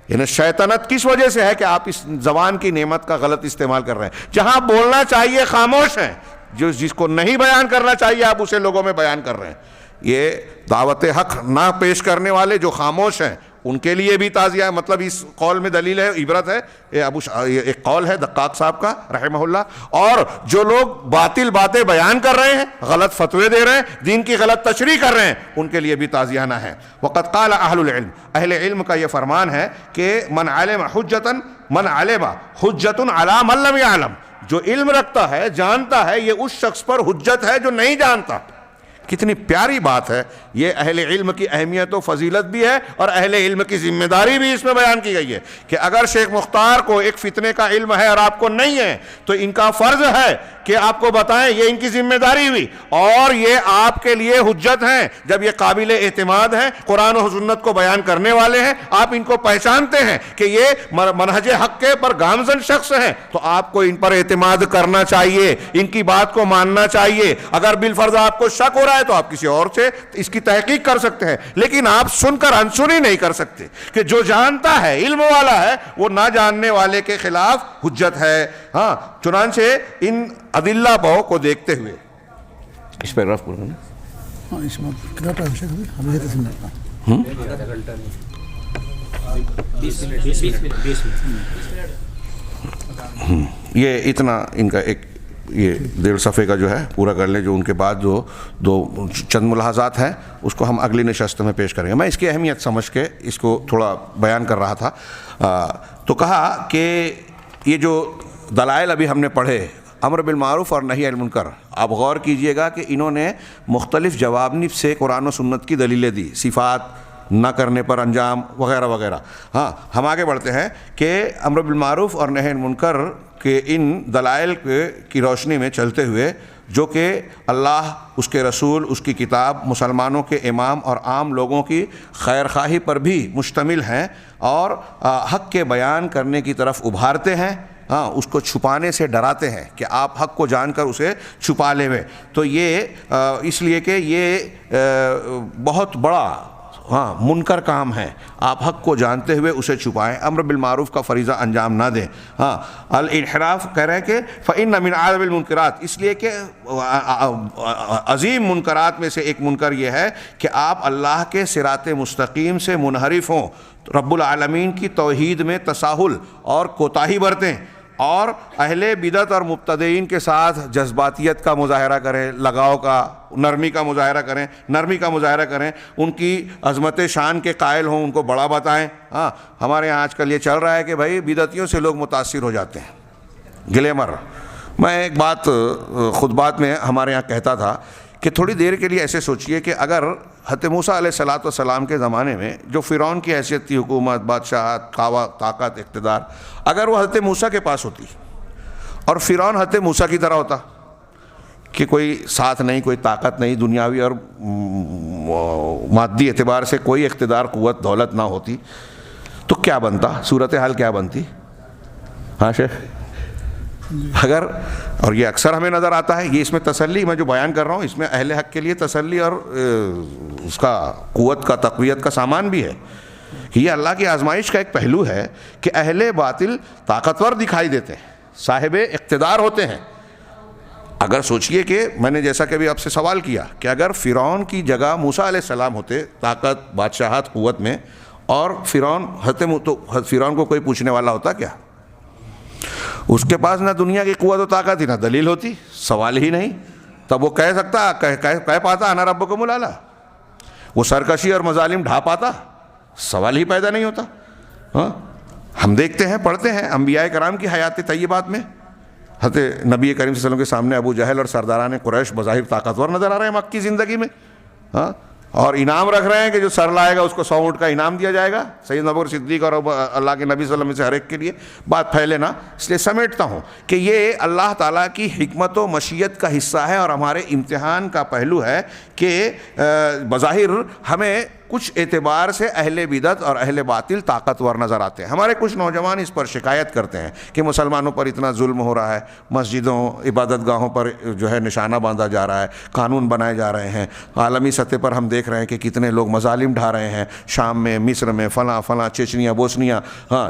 یعنی شیطنت کس وجہ سے ہے کہ آپ اس زبان کی نعمت کا غلط استعمال کر رہے ہیں. جہاں بولنا چاہیے خاموش ہیں، جس کو نہیں بیان کرنا چاہیے آپ اسے لوگوں میں بیان کر رہے ہیں. یہ دعوت حق نہ پیش کرنے والے جو خاموش ہیں ان کے لیے بھی تعزیہ ہے. مطلب اس قول میں دلیل ہے، عبرت ہے. یہ ایک قول ہے دقاق صاحب کا رحمہ اللہ. اور جو لوگ باطل باتیں بیان کر رہے ہیں، غلط فتوے دے رہے ہیں، دین کی غلط تشریح کر رہے ہیں، ان کے لیے بھی تعزیانہ ہے. وقد قال اہل العلم، اہل علم کا یہ فرمان ہے کہ من علم حجۃ علی من لم یعلم، جو علم رکھتا ہے، جانتا ہے، یہ اس شخص پر حجت ہے جو نہیں جانتا. کتنی پیاری بات ہے. یہ اہل علم کی اہمیت و فضیلت بھی ہے اور اہل علم کی ذمہ داری بھی اس میں بیان کی گئی ہے کہ اگر شیخ مختار کو ایک فتنے کا علم ہے اور آپ کو نہیں ہے تو ان کا فرض ہے کہ آپ کو بتائیں. یہ ان کی ذمہ داری ہوئی اور یہ آپ کے لیے حجت ہیں. جب یہ قابل اعتماد ہیں، قرآن و سنت کو بیان کرنے والے ہیں، آپ ان کو پہچانتے ہیں کہ یہ منہج حق کے پر گامزن شخص ہیں، تو آپ کو ان پر اعتماد کرنا چاہیے، ان کی بات کو ماننا چاہیے. اگر بالفرض آپ کو شک ہو رہا ہے تو آپ کسی اور سے اس کی تحقیق کر سکتے ہیں، لیکن آپ سن کر انسنی نہیں کر سکتے کہ جو جانتا ہے، علم والا ہے، وہ نہ جاننے والے کے خلاف حجت ہے. ہاں چنانچہ ان ادلہ بہو کو دیکھتے ہوئے اس پیراگراف پورا یہ اتنا ان کا ایک یہ 1.5 صفحے کا جو ہے پورا کر لیں. جو ان کے بعد جو دو چند ملاحظات ہیں اس کو ہم اگلی نشست میں پیش کریں گے. میں اس کی اہمیت سمجھ کے اس کو تھوڑا بیان کر رہا تھا. تو کہا کہ یہ جو دلائل ابھی ہم نے پڑھے امر بالمعروف اور نہی عن المنکر، آپ غور کیجئے گا کہ انہوں نے مختلف جوانب سے قرآن و سنت کی دلیلیں دی، صفات نہ کرنے پر انجام وغیرہ وغیرہ. ہاں ہم آگے بڑھتے ہیں کہ امر بالمعروف اور نہی عن المنکر کہ ان دلائل کی روشنی میں چلتے ہوئے، جو کہ اللہ، اس کے رسول، اس کی کتاب، مسلمانوں کے امام اور عام لوگوں کی خیر خواہی پر بھی مشتمل ہیں اور حق کے بیان کرنے کی طرف ابھارتے ہیں، ہاں اس کو چھپانے سے ڈراتے ہیں کہ آپ حق کو جان کر اسے چھپا لے ہوئے. تو یہ اس لیے کہ یہ بہت بڑا منکر کام ہے. آپ حق کو جانتے ہوئے اسے چھپائیں, امر بالمعروف کا فریضہ انجام نہ دیں. الانحراف کہہ رہے ہیں کہ فإن من أعظم المنکرات, اس لیے کہ عظیم منکرات میں سے ایک منکر یہ ہے کہ آپ اللہ کے صراط مستقیم سے منحرف ہوں, رب العالمین کی توحید میں تساہل اور کوتاہی برتیں, اور اہل بدعت اور مبتدعین کے ساتھ جذباتیت کا مظاہرہ کریں, لگاؤ کا, نرمی کا مظاہرہ کریں, ان کی عظمت شان کے قائل ہوں, ان کو بڑا بتائیں. ہمارے یہاں آج کل یہ چل رہا ہے کہ بھائی بدعتیوں سے لوگ متاثر ہو جاتے ہیں, گلیمر. میں ایک بات خطبات میں ہمارے یہاں کہتا تھا کہ تھوڑی دیر کے لیے ایسے سوچئے کہ اگر حضرت موسیٰ علیہ السلام کے زمانے میں جو فرعون کی حیثیت تھی, حکومت, بادشاہت, طاقت, اقتدار, اگر وہ حضرت موسیٰ کے پاس ہوتی اور فرعون حضرت موسیٰ کی طرح ہوتا کہ کوئی ساتھ نہیں, کوئی طاقت نہیں, دنیاوی اور مادی اعتبار سے کوئی اقتدار, قوت, دولت نہ ہوتی, تو کیا بنتا, صورتحال کیا بنتی؟ ہاں شیخ, اگر, اور یہ اکثر ہمیں نظر آتا ہے, یہ اس میں تسلی میں جو بیان کر رہا ہوں اس میں اہل حق کے لیے تسلی اور اس کا قوت کا, تقویت کا سامان بھی ہے کہ یہ اللہ کی آزمائش کا ایک پہلو ہے کہ اہل باطل طاقتور دکھائی دیتے ہیں, صاحب اقتدار ہوتے ہیں. اگر سوچئے کہ میں نے جیسا کہ ابھی آپ سے سوال کیا کہ اگر فرعون کی جگہ موسیٰ علیہ السلام ہوتے, طاقت, بادشاہت, قوت میں, اور فرعون کو کوئی پوچھنے والا ہوتا کیا؟ اس کے پاس نہ دنیا کی قوت و طاقت ہی, نہ دلیل ہوتی, سوال ہی نہیں. تب وہ کہہ سکتا, کہہ پاتا انا ربکم الاعلی, وہ سرکشی اور مظالم ڈھا پاتا, سوال ہی پیدا نہیں ہوتا. ہم دیکھتے ہیں, پڑھتے ہیں انبیاء کرام کی حیات طیبات میں, حضرت نبی کریم صلی اللہ علیہ وسلم کے سامنے ابو جہل اور سرداران قریش بظاہر طاقتور نظر آ رہے ہیں مکی زندگی میں, اور انعام رکھ رہے ہیں کہ جو سر لائے گا اس کو 100 اونٹ کا انعام دیا جائے گا. سیدنا ابوبکر صدیق اور اللہ کے نبی صلی اللہ علیہ وسلم سے ہر ایک کے لیے بات پھیلے نہ, اس لیے سمیٹتا ہوں کہ یہ اللہ تعالیٰ کی حکمت و مشیت کا حصہ ہے اور ہمارے امتحان کا پہلو ہے کہ بظاہر ہمیں کچھ اعتبار سے اہل بدعت اور اہل باطل طاقتور نظر آتے ہیں. ہمارے کچھ نوجوان اس پر شکایت کرتے ہیں کہ مسلمانوں پر اتنا ظلم ہو رہا ہے, مسجدوں, عبادت گاہوں پر جو ہے نشانہ باندھا جا رہا ہے, قانون بنائے جا رہے ہیں, عالمی سطح پر ہم دیکھ رہے ہیں کہ کتنے لوگ مظالم ڈھا رہے ہیں, شام میں, مصر میں, فلاں چیچنیا, بوسنیا,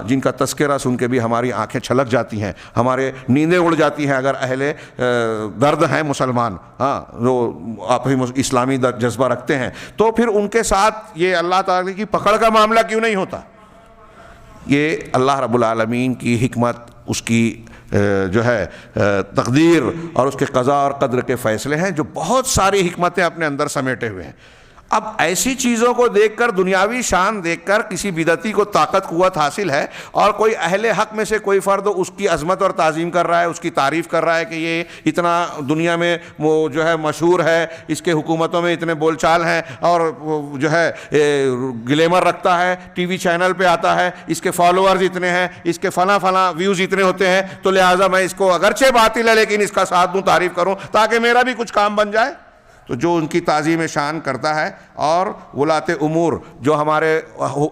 جن کا تذکرہ سن کے بھی ہماری آنکھیں چھلک جاتی ہیں, ہمارے نیندیں اڑ جاتی ہیں اگر اہل درد ہیں مسلمان, جو آپ اسلامی جذبہ رکھتے ہیں, تو پھر ان کے ساتھ یہ اللہ تعالی کی پکڑ کا معاملہ کیوں نہیں ہوتا؟ یہ اللہ رب العالمین کی حکمت, اس کی جو ہے تقدیر اور اس کے قضاء اور قدر کے فیصلے ہیں جو بہت ساری حکمتیں اپنے اندر سمیٹے ہوئے ہیں. اب ایسی چیزوں کو دیکھ کر, دنیاوی شان دیکھ کر کسی بدعتی کو طاقت قوت حاصل ہے, اور کوئی اہل حق میں سے کوئی فرد اس کی عظمت اور تعظیم کر رہا ہے, اس کی تعریف کر رہا ہے کہ یہ اتنا دنیا میں وہ جو ہے مشہور ہے, اس کے حکومتوں میں اتنے بول چال ہیں, اور جو ہے گلیمر رکھتا ہے, ٹی وی چینل پہ آتا ہے, اس کے فالوورز اتنے ہیں, اس کے فلاں ویوز اتنے ہوتے ہیں, تو لہٰذا میں اس کو اگرچہ باطل ہے لیکن اس کا ساتھ دوں, تعریف کروں تاکہ میرا بھی کچھ کام بن جائے. تو جو ان کی تعظیم شان کرتا ہے, اور ولاۃ امور جو ہمارے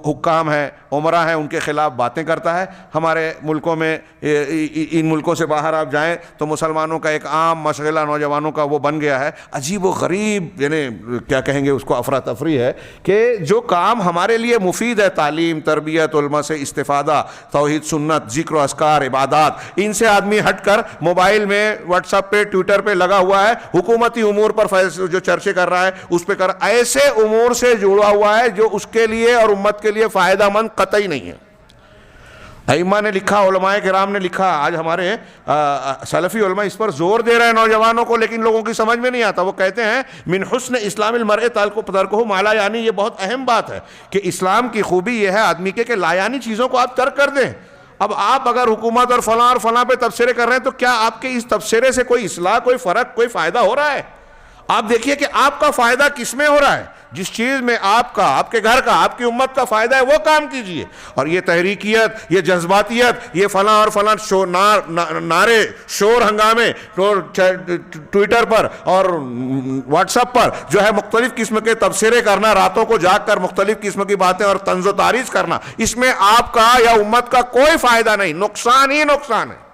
حکام ہیں, عمرا ہیں, ان کے خلاف باتیں کرتا ہے. ہمارے ملکوں میں, ان ملکوں سے باہر آپ جائیں تو مسلمانوں کا ایک عام مشغلہ نوجوانوں کا وہ بن گیا ہے, عجیب و غریب, یعنی کیا کہیں گے اس کو, افراتفری ہے کہ جو کام ہمارے لیے مفید ہے, تعلیم, تربیت, علماء سے استفادہ, توحید, سنت, ذکر و اذکار, عبادات, ان سے آدمی ہٹ کر موبائل میں, واٹس ایپ پہ, ٹویٹر پہ لگا ہوا ہے, حکومتی امور پر جو چرچے کر رہا ہے اس پہ کر, ایسے امور سے جڑا ہوا ہے جو اس کے لیے اور امت کے لیے فائدہ مند قطعی نہیں ہے. ائمہ نے لکھا, علماء کرام نے لکھا, آج ہمارے سلفی علماء اس پر زور دے رہے ہیں نوجوانوں کو, لیکن لوگوں کی سمجھ میں نہیں آتا. وہ کہتے ہیں من حسن اسلام المرء ترکہ ما لا یعنی, یہ بہت اہم بات ہے کہ اسلام کی خوبی یہ ہے آدمی کے کہ لایانی چیزوں کو آپ ترک کر دیں. اب آپ اگر حکومت اور فلاں پہ تبصرے کر رہے ہیں تو کیا آپ کے اس تبصرے سے کوئی اصلاح, کوئی فرق, کوئی فائدہ ہو رہا ہے؟ آپ دیکھیے کہ آپ کا فائدہ کس میں ہو رہا ہے. جس چیز میں آپ کا, آپ کے گھر کا, آپ کی امت کا فائدہ ہے وہ کام کیجئے. اور یہ تحریکیت, یہ جذباتیت, یہ فلاں اور فلاں نعرے, شور ہنگامے ٹویٹر پر اور واٹس ایپ پر جو ہے مختلف قسم کے تبصرے کرنا, راتوں کو جاگ کر مختلف قسم کی باتیں اور طنز و تعریض کرنا, اس میں آپ کا یا امت کا کوئی فائدہ نہیں, نقصان ہی نقصان ہے.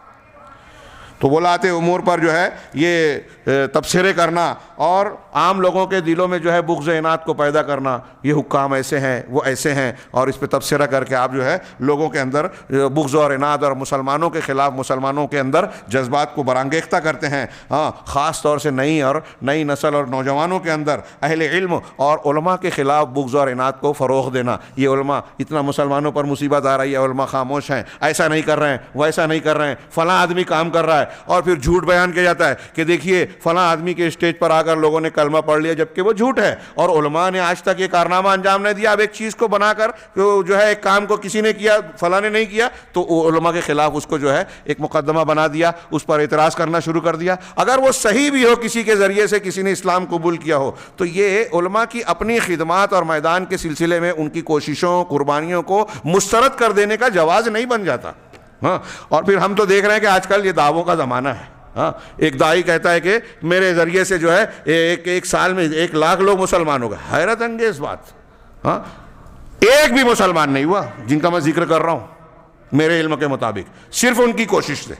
تو ولاۃ امور پر جو ہے یہ تبصرے کرنا اور عام لوگوں کے دلوں میں جو ہے بغض اناد کو پیدا کرنا، یہ حکام ایسے ہیں وہ ایسے ہیں، اور اس پہ تبصرہ کر کے آپ جو ہے لوگوں کے اندر بغض اور اناد اور مسلمانوں کے خلاف مسلمانوں کے اندر جذبات کو برانگیختہ کرتے ہیں۔ ہاں، خاص طور سے نئی نسل اور نوجوانوں کے اندر اہل علم اور علماء کے خلاف بغض اور اناد کو فروغ دینا۔ یہ علماء اتنا مسلمانوں پر مصیبت آ رہی ہے، علماء خاموش ہیں، ایسا نہیں کر رہے ہیں، ویسا نہیں کر رہے ہیں، فلاں آدمی کام کر رہا ہے، اور پھر جھوٹ بیان کیا جاتا ہے کہ دیکھیے فلاں آدمی کے اسٹیج پر آ کر لوگوں نے کلمہ پڑھ لیا، جبکہ وہ جھوٹ ہے اور علماء نے آج تک یہ کارنامہ انجام نہیں دیا۔ اب ایک چیز کو بنا کر جو ہے ایک کام کو کسی نے کیا، فلاں نے نہیں کیا، تو علماء کے خلاف اس کو جو ہے ایک مقدمہ بنا دیا، اس پر اعتراض کرنا شروع کر دیا۔ اگر وہ صحیح بھی ہو، کسی کے ذریعے سے کسی نے اسلام قبول کیا ہو، تو یہ علماء کی اپنی خدمات اور میدان کے سلسلے میں ان کی کوششوں قربانیوں کو مسترد کر دینے کا جواز نہیں بن جاتا۔ ہاں، اور پھر ہم تو دیکھ رہے ہیں کہ آج کل یہ دعووں کا زمانہ ہے۔ ہاں، ایک داعی کہتا ہے کہ میرے ذریعے سے جو ہے ایک سال میں 1,00,000 لوگ مسلمان ہو گئے۔ حیرت انگیز بات۔ ہاں، ایک بھی مسلمان نہیں ہوا جن کا میں ذکر کر رہا ہوں میرے علم کے مطابق، صرف ان کی کوشش سے۔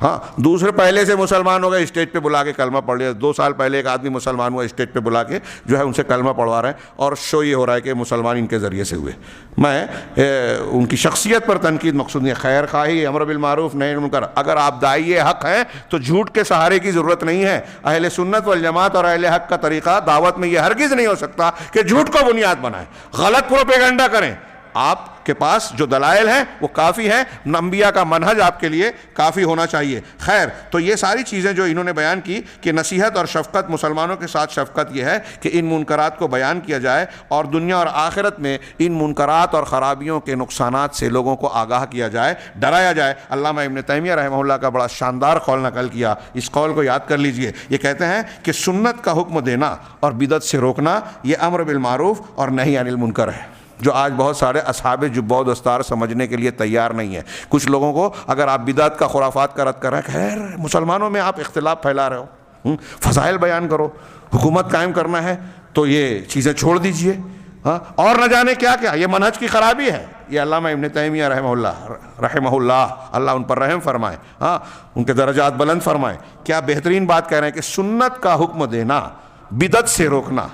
ہاں، دوسرے پہلے سے مسلمان ہو گئے، اسٹیج پہ بلا کے کلمہ پڑھ لیا۔ 2 سال پہلے ایک آدمی مسلمان ہوا، اسٹیج پہ بلا کے جو ہے ان سے کلمہ پڑھوا رہے ہیں، اور شو یہ ہو رہا ہے کہ مسلمان ان کے ذریعے سے ہوئے۔ میں ان کی شخصیت پر تنقید مقصود نہیں، خیر خواہی، امر بالمعروف نہی عن المنکر۔ اگر آپ داعی حق ہیں تو جھوٹ کے سہارے کی ضرورت نہیں ہے۔ اہل سنت والجماعت اور اہل حق کا طریقہ دعوت میں یہ ہرگز نہیں ہو سکتا کہ جھوٹ کو بنیاد بنائیں، غلط پروپیگنڈا کریں۔ آپ کے پاس جو دلائل ہیں وہ کافی ہیں، انبیاء کا منہج آپ کے لیے کافی ہونا چاہیے۔ خیر، تو یہ ساری چیزیں جو انہوں نے بیان کی کہ نصیحت اور شفقت، مسلمانوں کے ساتھ شفقت یہ ہے کہ ان منکرات کو بیان کیا جائے اور دنیا اور آخرت میں ان منکرات اور خرابیوں کے نقصانات سے لوگوں کو آگاہ کیا جائے، ڈرایا جائے۔ علامہ ابن تیمیہ رحمہ اللہ کا بڑا شاندار قول نقل کیا، اس قول کو یاد کر لیجئے۔ یہ کہتے ہیں کہ سنت کا حکم دینا اور بدعت سے روکنا یہ امر بالمعروف اور نہی عن المنکر ہے، جو آج بہت سارے اصحاب جبہ و دستار سمجھنے کے لیے تیار نہیں ہے۔ کچھ لوگوں کو اگر آپ بدعت کا، خرافات کا رد کر رہے ہیں، خیر مسلمانوں میں آپ اختلاف پھیلا رہے ہو، فضائل بیان کرو، حکومت قائم کرنا ہے تو یہ چیزیں چھوڑ دیجئے۔ ہاں، اور نہ جانے کیا کیا، یہ منہج کی خرابی ہے۔ یہ علامہ ابن تیمیہ رحمہ اللہ اللہ ان پر رحم فرمائے، ہاں ان کے درجات بلند فرمائے۔ کیا بہترین بات کہہ رہے ہیں کہ سنت کا حکم دینا، بدعت سے روکنا۔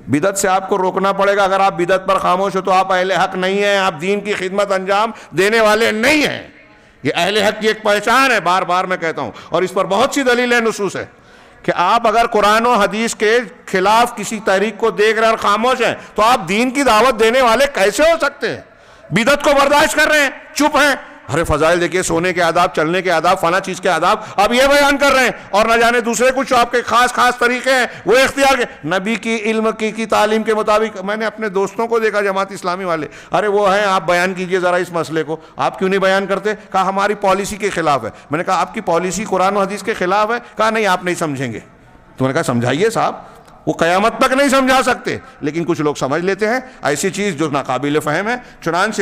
بدعت سے آپ کو روکنا پڑے گا۔ اگر آپ بدعت پر خاموش ہو تو آپ اہل حق نہیں ہیں، آپ دین کی خدمت انجام دینے والے نہیں ہیں۔ یہ اہل حق کی ایک پہچان ہے، بار بار میں کہتا ہوں، اور اس پر بہت سی دلیلیں نصوص ہے کہ آپ اگر قرآن و حدیث کے خلاف کسی تحریک کو دیکھ رہے ہیں اور خاموش ہیں تو آپ دین کی دعوت دینے والے کیسے ہو سکتے ہیں؟ بدعت کو برداشت کر رہے ہیں، چپ ہیں۔ ارے فضائل دیکھیے، سونے کے آداب، چلنے کے آداب، فلاں چیز کے آداب، آپ یہ بیان کر رہے ہیں، اور نہ جانے دوسرے کچھ آپ کے خاص طریقے ہیں وہ اختیار کے نبی کی علم کی تعلیم کے مطابق۔ میں نے اپنے دوستوں کو دیکھا جماعت اسلامی والے، ارے وہ ہیں، آپ بیان کیجئے ذرا اس مسئلے کو، آپ کیوں نہیں بیان کرتے؟ کہا ہماری پالیسی کے خلاف ہے۔ میں نے کہا آپ کی پالیسی قرآن و حدیث کے خلاف ہے؟ کہا نہیں، آپ نہیں سمجھیں گے۔ تو میں نے کہا سمجھائیے صاحب، وہ قیامت تک نہیں سمجھا سکتے، لیکن کچھ لوگ سمجھ لیتے ہیں ایسی چیز جو ناقابل فہم ہے۔ چنانچہ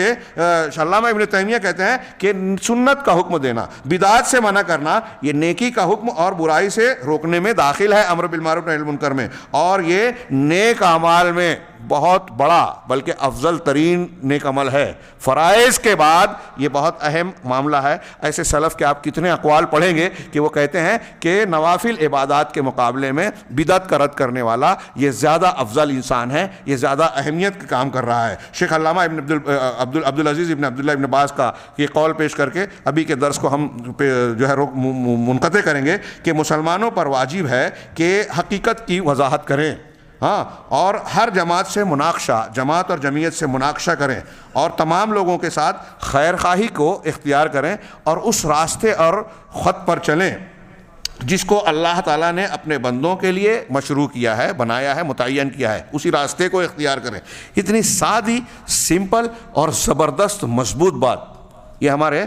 علامہ ابن تیمیہ کہتے ہیں کہ سنت کا حکم دینا، بدعات سے منع کرنا، یہ نیکی کا حکم اور برائی سے روکنے میں داخل ہے، امر بالمعروف نہی عن المنکر میں، اور یہ نیک اعمال میں بہت بڑا بلکہ افضل ترین نیک عمل ہے۔ فرائض کے بعد یہ بہت اہم معاملہ ہے۔ ایسے سلف کے آپ کتنے اقوال پڑھیں گے کہ وہ کہتے ہیں کہ نوافل عبادات کے مقابلے میں بدعت کا رد کرنے والا یہ زیادہ افضل انسان ہے، یہ زیادہ اہمیت کا کام کر رہا ہے۔ شیخ علامہ عبدالعزیز ابن عبداللہ ابن باز کا یہ قول پیش کر کے ابھی کے درس کو ہم جو ہے منقطع کریں گے کہ مسلمانوں پر واجب ہے کہ حقیقت کی وضاحت کریں، ہاں، اور ہر جماعت سے مناقشہ، جماعت اور جمعیت سے مناقشہ کریں، اور تمام لوگوں کے ساتھ خیر خواہی کو اختیار کریں، اور اس راستے اور خط پر چلیں جس کو اللہ تعالیٰ نے اپنے بندوں کے لیے مشروع کیا ہے، بنایا ہے، متعین کیا ہے، اسی راستے کو اختیار کریں۔ اتنی سادی، سمپل اور زبردست مضبوط بات، یہ ہمارے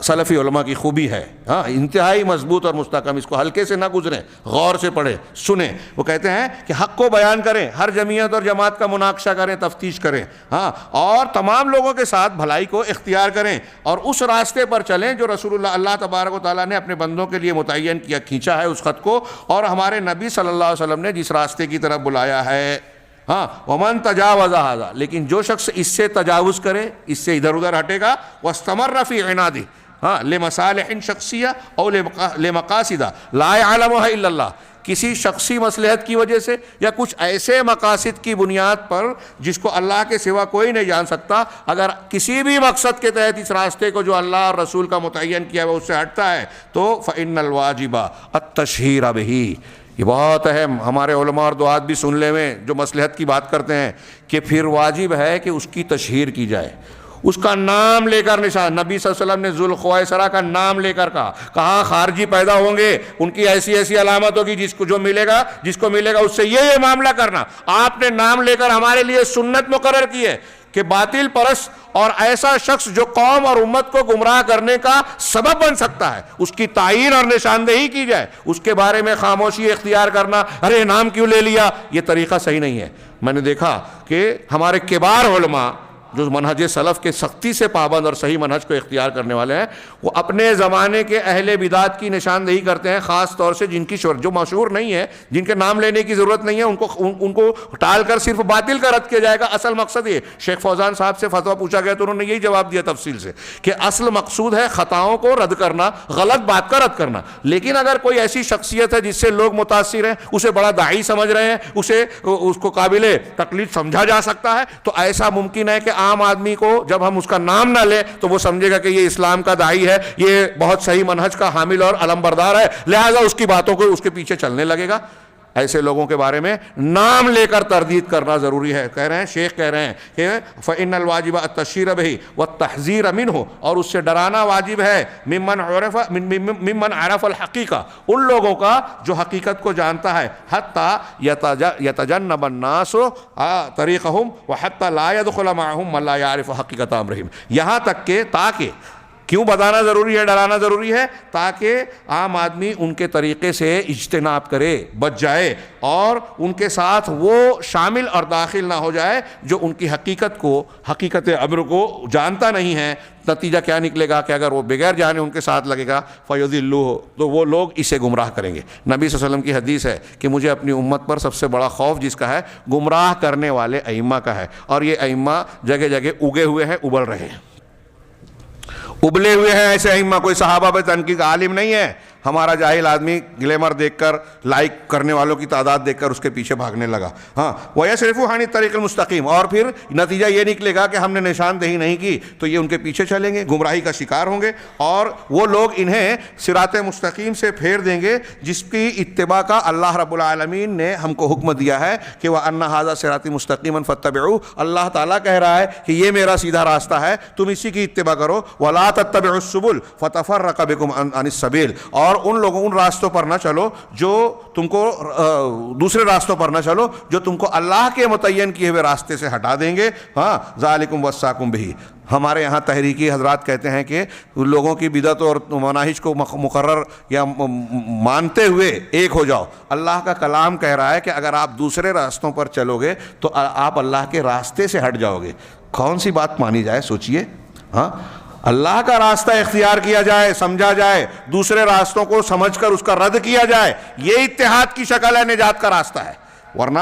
سلفی علماء کی خوبی ہے، ہاں، انتہائی مضبوط اور مستحکم۔ اس کو ہلکے سے نہ گزریں، غور سے پڑھیں، سنیں۔ وہ کہتے ہیں کہ حق کو بیان کریں، ہر جمعیت اور جماعت کا مناقشہ کریں، تفتیش کریں، ہاں، اور تمام لوگوں کے ساتھ بھلائی کو اختیار کریں، اور اس راستے پر چلیں جو رسول اللہ تبارک و تعالیٰ نے اپنے بندوں کے لیے متعین کیا، کھینچا ہے اس خط کو، اور ہمارے نبی صلی اللہ علیہ وسلم نے جس راستے کی طرف بلایا ہے۔ ہاں، ومن تجاوز ھذا، لیکن جو شخص اس سے تجاوز کرے، اس سے ادھر ادھر ہٹے گا، واستمر فی عنادہ، ہاں لمصالح شخصیہ او لمقاصد لا يعلمها الا اللہ، کسی شخصی مصلحت کی وجہ سے یا کچھ ایسے مقاصد کی بنیاد پر جس کو اللہ کے سوا کوئی نہیں جان سکتا، اگر کسی بھی مقصد کے تحت اس راستے کو جو اللہ اور رسول کا متعین کیا ہے اس سے ہٹتا ہے تو فإن الواجب التشہیر بہ، یہ بہت اہم، ہمارے علماء اور دعات بھی سن لے میں جو مصلحت کی بات کرتے ہیں کہ پھر واجب ہے کہ اس کی تشہیر کی جائے، اس کا نام لے کر نشان، نبی صلی اللہ علیہ وسلم نے ذوالخویسرہ کا نام لے کر کہا خارجی پیدا ہوں گے، ان کی ایسی ایسی علامت ہوگی جس کو ملے گا اس سے یہ معاملہ کرنا، آپ نے نام لے کر ہمارے لیے سنت مقرر کی ہے کہ باطل پرست اور ایسا شخص جو قوم اور امت کو گمراہ کرنے کا سبب بن سکتا ہے اس کی تعیین اور نشاندہی کی جائے، اس کے بارے میں خاموشی اختیار کرنا، ارے نام کیوں لے لیا، یہ طریقہ صحیح نہیں ہے۔ میں نے دیکھا کہ ہمارے کبار علماء جو منہج سلف کے سختی سے پابند اور صحیح منہج کو اختیار کرنے والے ہیں، وہ اپنے زمانے کے اہل بدعت کی نشاندہی کرتے ہیں، خاص طور سے جن کی جو مشہور نہیں ہے، جن کے نام لینے کی ضرورت نہیں ہے، ان کو ٹال کر صرف باطل کا رد کیا جائے گا۔ اصل مقصد یہ، شیخ فوزان صاحب سے فتویٰ پوچھا گیا تو انہوں نے یہی جواب دیا تفصیل سے کہ اصل مقصود ہے خطاؤں کو رد کرنا، غلط بات کا رد کرنا، لیکن اگر کوئی ایسی شخصیت ہے جس سے لوگ متاثر ہیں، اسے بڑا داعی سمجھ رہے ہیں، اس کو قابل تقلید سمجھا جا سکتا ہے، تو ایسا ممکن ہے کہ عام آدمی کو جب ہم اس کا نام نہ لیں تو وہ سمجھے گا کہ یہ اسلام کا داعی ہے، یہ بہت صحیح منہج کا حامل اور علمبردار ہے، لہذا اس کی باتوں کو اس کے پیچھے چلنے لگے گا۔ ایسے لوگوں کے بارے میں نام لے کر تردید کرنا ضروری ہے۔ کہہ رہے ہیں شیخ کہہ رہے ہیں کہ فإن الواجب التشہیر بہ والتحذیر منہ، اور اس سے ڈرانا واجب ہے ممن عرف الحقیقہ، ان لوگوں کا جو حقیقت کو جانتا ہے، حتی یتجنب الناس طریقہم وحتی لا يدخل معہم من لا یعرف حقیقت امرہم، یہاں تک کہ تاکہ، کیوں بتانا ضروری ہے، ڈرانا ضروری ہے؟ تاکہ عام آدمی ان کے طریقے سے اجتناب کرے، بچ جائے، اور ان کے ساتھ وہ شامل اور داخل نہ ہو جائے جو ان کی حقیقت امر کو جانتا نہیں ہے۔ نتیجہ کیا نکلے گا کہ اگر وہ بغیر جانے ان کے ساتھ لگے گا فَيُضِلُّهُ، تو وہ لوگ اسے گمراہ کریں گے۔ نبی صلی اللہ علیہ وسلم کی حدیث ہے کہ مجھے اپنی امت پر سب سے بڑا خوف جس کا ہے، گمراہ کرنے والے ائمہ کا ہے، اور یہ ائمہ جگہ جگہ اگے ہوئے ہیں، ابل رہے ہیں، ابلے ہوئے ہیں ایسے ائمہ، کوئی صحابہ پہ تنقید، عالم نہیں ہے۔ ہمارا جاہل آدمی گلیمر دیکھ کر، لائک کرنے والوں کی تعداد دیکھ کر اس کے پیچھے بھاگنے لگا۔ ہاں وَيَصْرِفُ عَنِ الطَّرِيقِ الْمُسْتَقِيمِ، اور پھر نتیجہ یہ نکلے گا کہ ہم نے نشاندہی نہیں کی تو یہ ان کے پیچھے چلیں گے، گمراہی کا شکار ہوں گے، اور وہ لوگ انہیں صراط مستقیم سے پھیر دیں گے جس کی اتباع کا اللہ رب العالمین نے ہم کو حکم دیا ہے کہ وَأَنَّ هَذَا صِرَاطِي مُسْتَقِيمًا فَاتَّبِعُوهُ، اللہ تعالیٰ کہہ رہا ہے کہ یہ میرا سیدھا راستہ ہے، تم اسی کی اتباع کرو، وَلَا تَتَّبِعُوا السُّبُلَ فَتَفَرَّقَ بِكُمْ عَنِ السَّبِيلِ، اور ان راستوں پر نہ چلو جو تم کو، دوسرے راستوں پر نہ چلو جو تم کو اللہ کے متعین کیے ہوئے راستے سے ہٹا دیں گے۔ ہاں ذالکم وصاکم بہ، ہمارے یہاں تحریکی حضرات کہتے ہیں کہ لوگوں کی بدعت اور مناہج کو مقرر یا مانتے ہوئے ایک ہو جاؤ۔ اللہ کا کلام کہہ رہا ہے کہ اگر آپ دوسرے راستوں پر چلو گے تو آپ اللہ کے راستے سے ہٹ جاؤ گے۔ کون سی بات مانی جائے، سوچئے۔ ہاں اللہ کا راستہ اختیار کیا جائے، سمجھا جائے، دوسرے راستوں کو سمجھ کر اس کا رد کیا جائے، یہ اتحاد کی شکل ہے، نجات کا راستہ ہے۔ ورنہ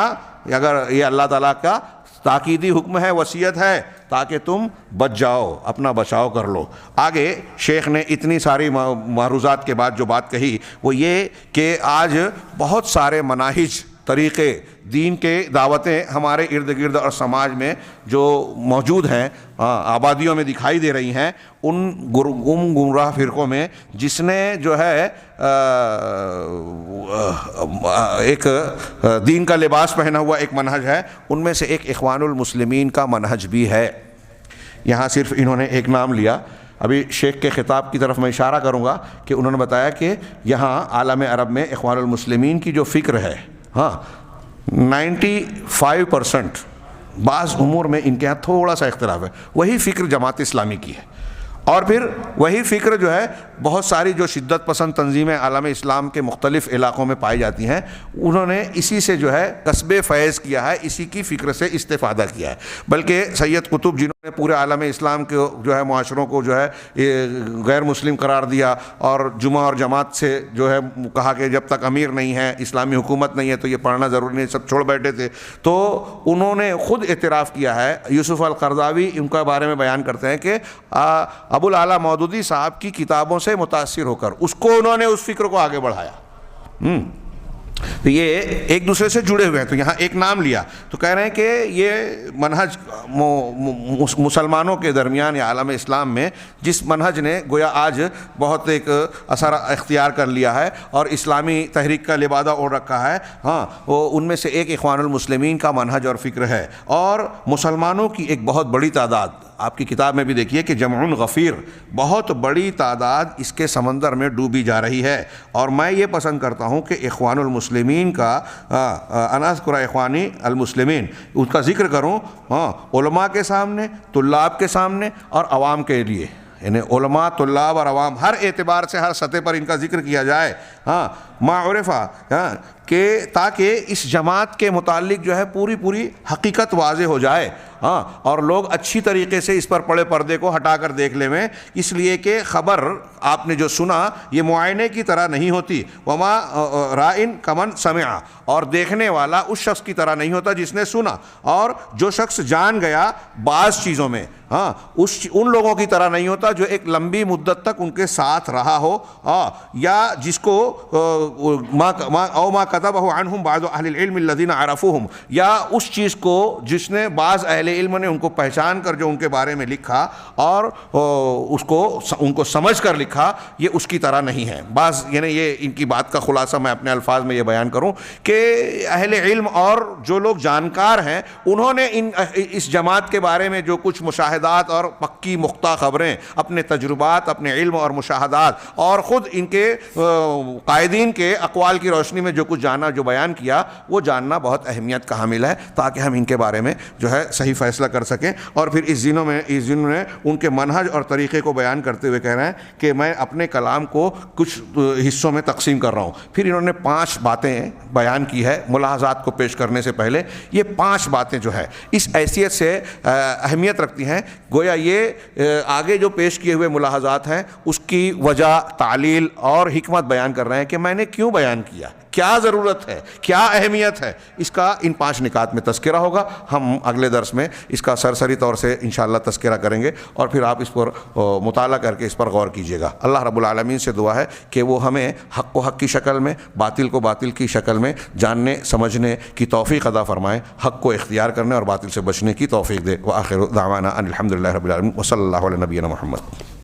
اگر یہ اللہ تعالیٰ کا تاکیدی حکم ہے، وصیت ہے تاکہ تم بچ جاؤ، اپنا بچاؤ کر لو۔ آگے شیخ نے اتنی ساری معروضات کے بعد جو بات کہی وہ یہ کہ آج بہت سارے مناہج، طریقے، دین کے دعوتیں ہمارے ارد گرد اور سماج میں جو موجود ہیں، آبادیوں میں دکھائی دے رہی ہیں، ان گمراہ فرقوں میں جس نے جو ہے ایک دین کا لباس پہنا ہوا ایک منہج ہے، ان میں سے ایک اخوان المسلمین کا منہج بھی ہے۔ یہاں صرف انہوں نے ایک نام لیا، ابھی شیخ کے خطاب کی طرف میں اشارہ کروں گا کہ انہوں نے بتایا کہ یہاں عالم عرب میں اخوان المسلمین کی جو فکر ہے، ہاں 95% بعض امور میں ان کے ہاں تھوڑا سا اختلاف ہے، وہی فکر جماعت اسلامی کی ہے، اور پھر وہی فکر جو ہے بہت ساری جو شدت پسند تنظیمیں عالم اسلام کے مختلف علاقوں میں پائی جاتی ہیں، انہوں نے اسی سے جو ہے کسب فیض کیا ہے، اسی کی فکر سے استفادہ کیا ہے۔ بلکہ سید قطب پورے عالم اسلام کے جو ہے معاشروں کو جو ہے غیر مسلم قرار دیا، اور جمعہ اور جماعت سے جو ہے کہا کہ جب تک امیر نہیں ہے، اسلامی حکومت نہیں ہے تو یہ پڑھنا ضروری نہیں، سب چھوڑ بیٹھے تھے۔ تو انہوں نے خود اعتراف کیا ہے، یوسف القرضاوی ان کے بارے میں بیان کرتے ہیں کہ ابو الاعلیٰ مودودی صاحب کی کتابوں سے متاثر ہو کر اس کو انہوں نے اس فکر کو آگے بڑھایا۔ تو یہ ایک دوسرے سے جڑے ہوئے ہیں۔ تو یہاں ایک نام لیا تو کہہ رہے ہیں کہ یہ منہج مسلمانوں کے درمیان یا عالم اسلام میں جس منہج نے گویا آج بہت ایک اثر اختیار کر لیا ہے اور اسلامی تحریک کا لبادہ اوڑھ رکھا ہے، ہاں وہ ان میں سے ایک اخوان المسلمین کا منہج اور فکر ہے، اور مسلمانوں کی ایک بہت بڑی تعداد، آپ کی کتاب میں بھی دیکھیے کہ جمع غفیر، بہت بڑی تعداد اس کے سمندر میں ڈوبی جا رہی ہے۔ اور میں یہ پسند کرتا ہوں کہ اخوان المسلمین کا انا اذکر اخوانی المسلمین، اس کا ذکر کروں علماء کے سامنے، طلاب کے سامنے اور عوام کے لیے، یعنی علماء، طلاب اور عوام، ہر اعتبار سے ہر سطح پر ان کا ذکر کیا جائے، ما عرفہ، کہ تاکہ اس جماعت کے متعلق جو ہے پوری حقیقت واضح ہو جائے، اور لوگ اچھی طریقے سے اس پر پڑے پردے کو ہٹا کر دیکھ لیں میں، اس لیے کہ خبر آپ نے جو سنا یہ معائنے کی طرح نہیں ہوتی، وما رائن کمن سمع، اور دیکھنے والا اس شخص کی طرح نہیں ہوتا جس نے سنا، اور جو شخص جان گیا بعض چیزوں میں ان لوگوں کی طرح نہیں ہوتا جو ایک لمبی مدت تک ان کے ساتھ رہا ہو، یا جس کو ما كتبه عنهم بعض اہل العلم الذين عرفوهم، یا اس چیز کو جس نے بعض اہل علم نے ان کو پہچان کر جو ان کے بارے میں لکھا اور اس کو ان کو سمجھ کر لکھا، یہ اس کی طرح نہیں ہے۔ بعض یعنی یہ ان کی بات کا خلاصہ میں اپنے الفاظ میں یہ بیان کروں کہ اہل علم اور جو لوگ جانکار ہیں انہوں نے اس جماعت کے بارے میں جو کچھ مشاہدات اور پکی مختہ خبریں، اپنے تجربات، اپنے علم اور مشاہدات، اور خود ان کے قائدین کے اقوال کی روشنی میں جو کچھ جانا، جو بیان کیا، وہ جاننا بہت اہمیت کا حامل ہے، تاکہ ہم ان کے بارے میں جو ہے صحیح فیصلہ کر سکیں۔ اور پھر اس دنوں نے ان کے منہج اور طریقے کو بیان کرتے ہوئے کہہ رہے ہیں کہ میں اپنے کلام کو کچھ حصوں میں تقسیم کر رہا ہوں۔ پھر انہوں نے 5 باتیں بیان کی ہے ملاحظات کو پیش کرنے سے پہلے۔ یہ 5 باتیں جو ہے اس حیثیت سے اہمیت رکھتی ہیں، گویا یہ آگے جو پیش کیے ہوئے ملاحظات ہیں اس کی وجہ، تعلیل اور حکمت بیان کر رہے ہیں کہ میں نے کیوں بیان کیا، کیا ضرورت ہے، کیا اہمیت ہے، اس کا ان 5 نکات میں تذکرہ ہوگا۔ ہم اگلے درس میں اس کا سرسری طور سے انشاءاللہ تذکرہ کریں گے، اور پھر آپ اس پر مطالعہ کر کے اس پر غور کیجیے گا۔ اللہ رب العالمین سے دعا ہے کہ وہ ہمیں حق کو حق کی شکل میں، باطل کو باطل کی شکل میں جاننے سمجھنے کی توفیق عطا فرمائے، حق کو اختیار کرنے اور باطل سے بچنے کی توفیق دے۔ وآخر دعوانا ان الحمدللہ رب العالمین وصلی اللہ علی نبینا محمد۔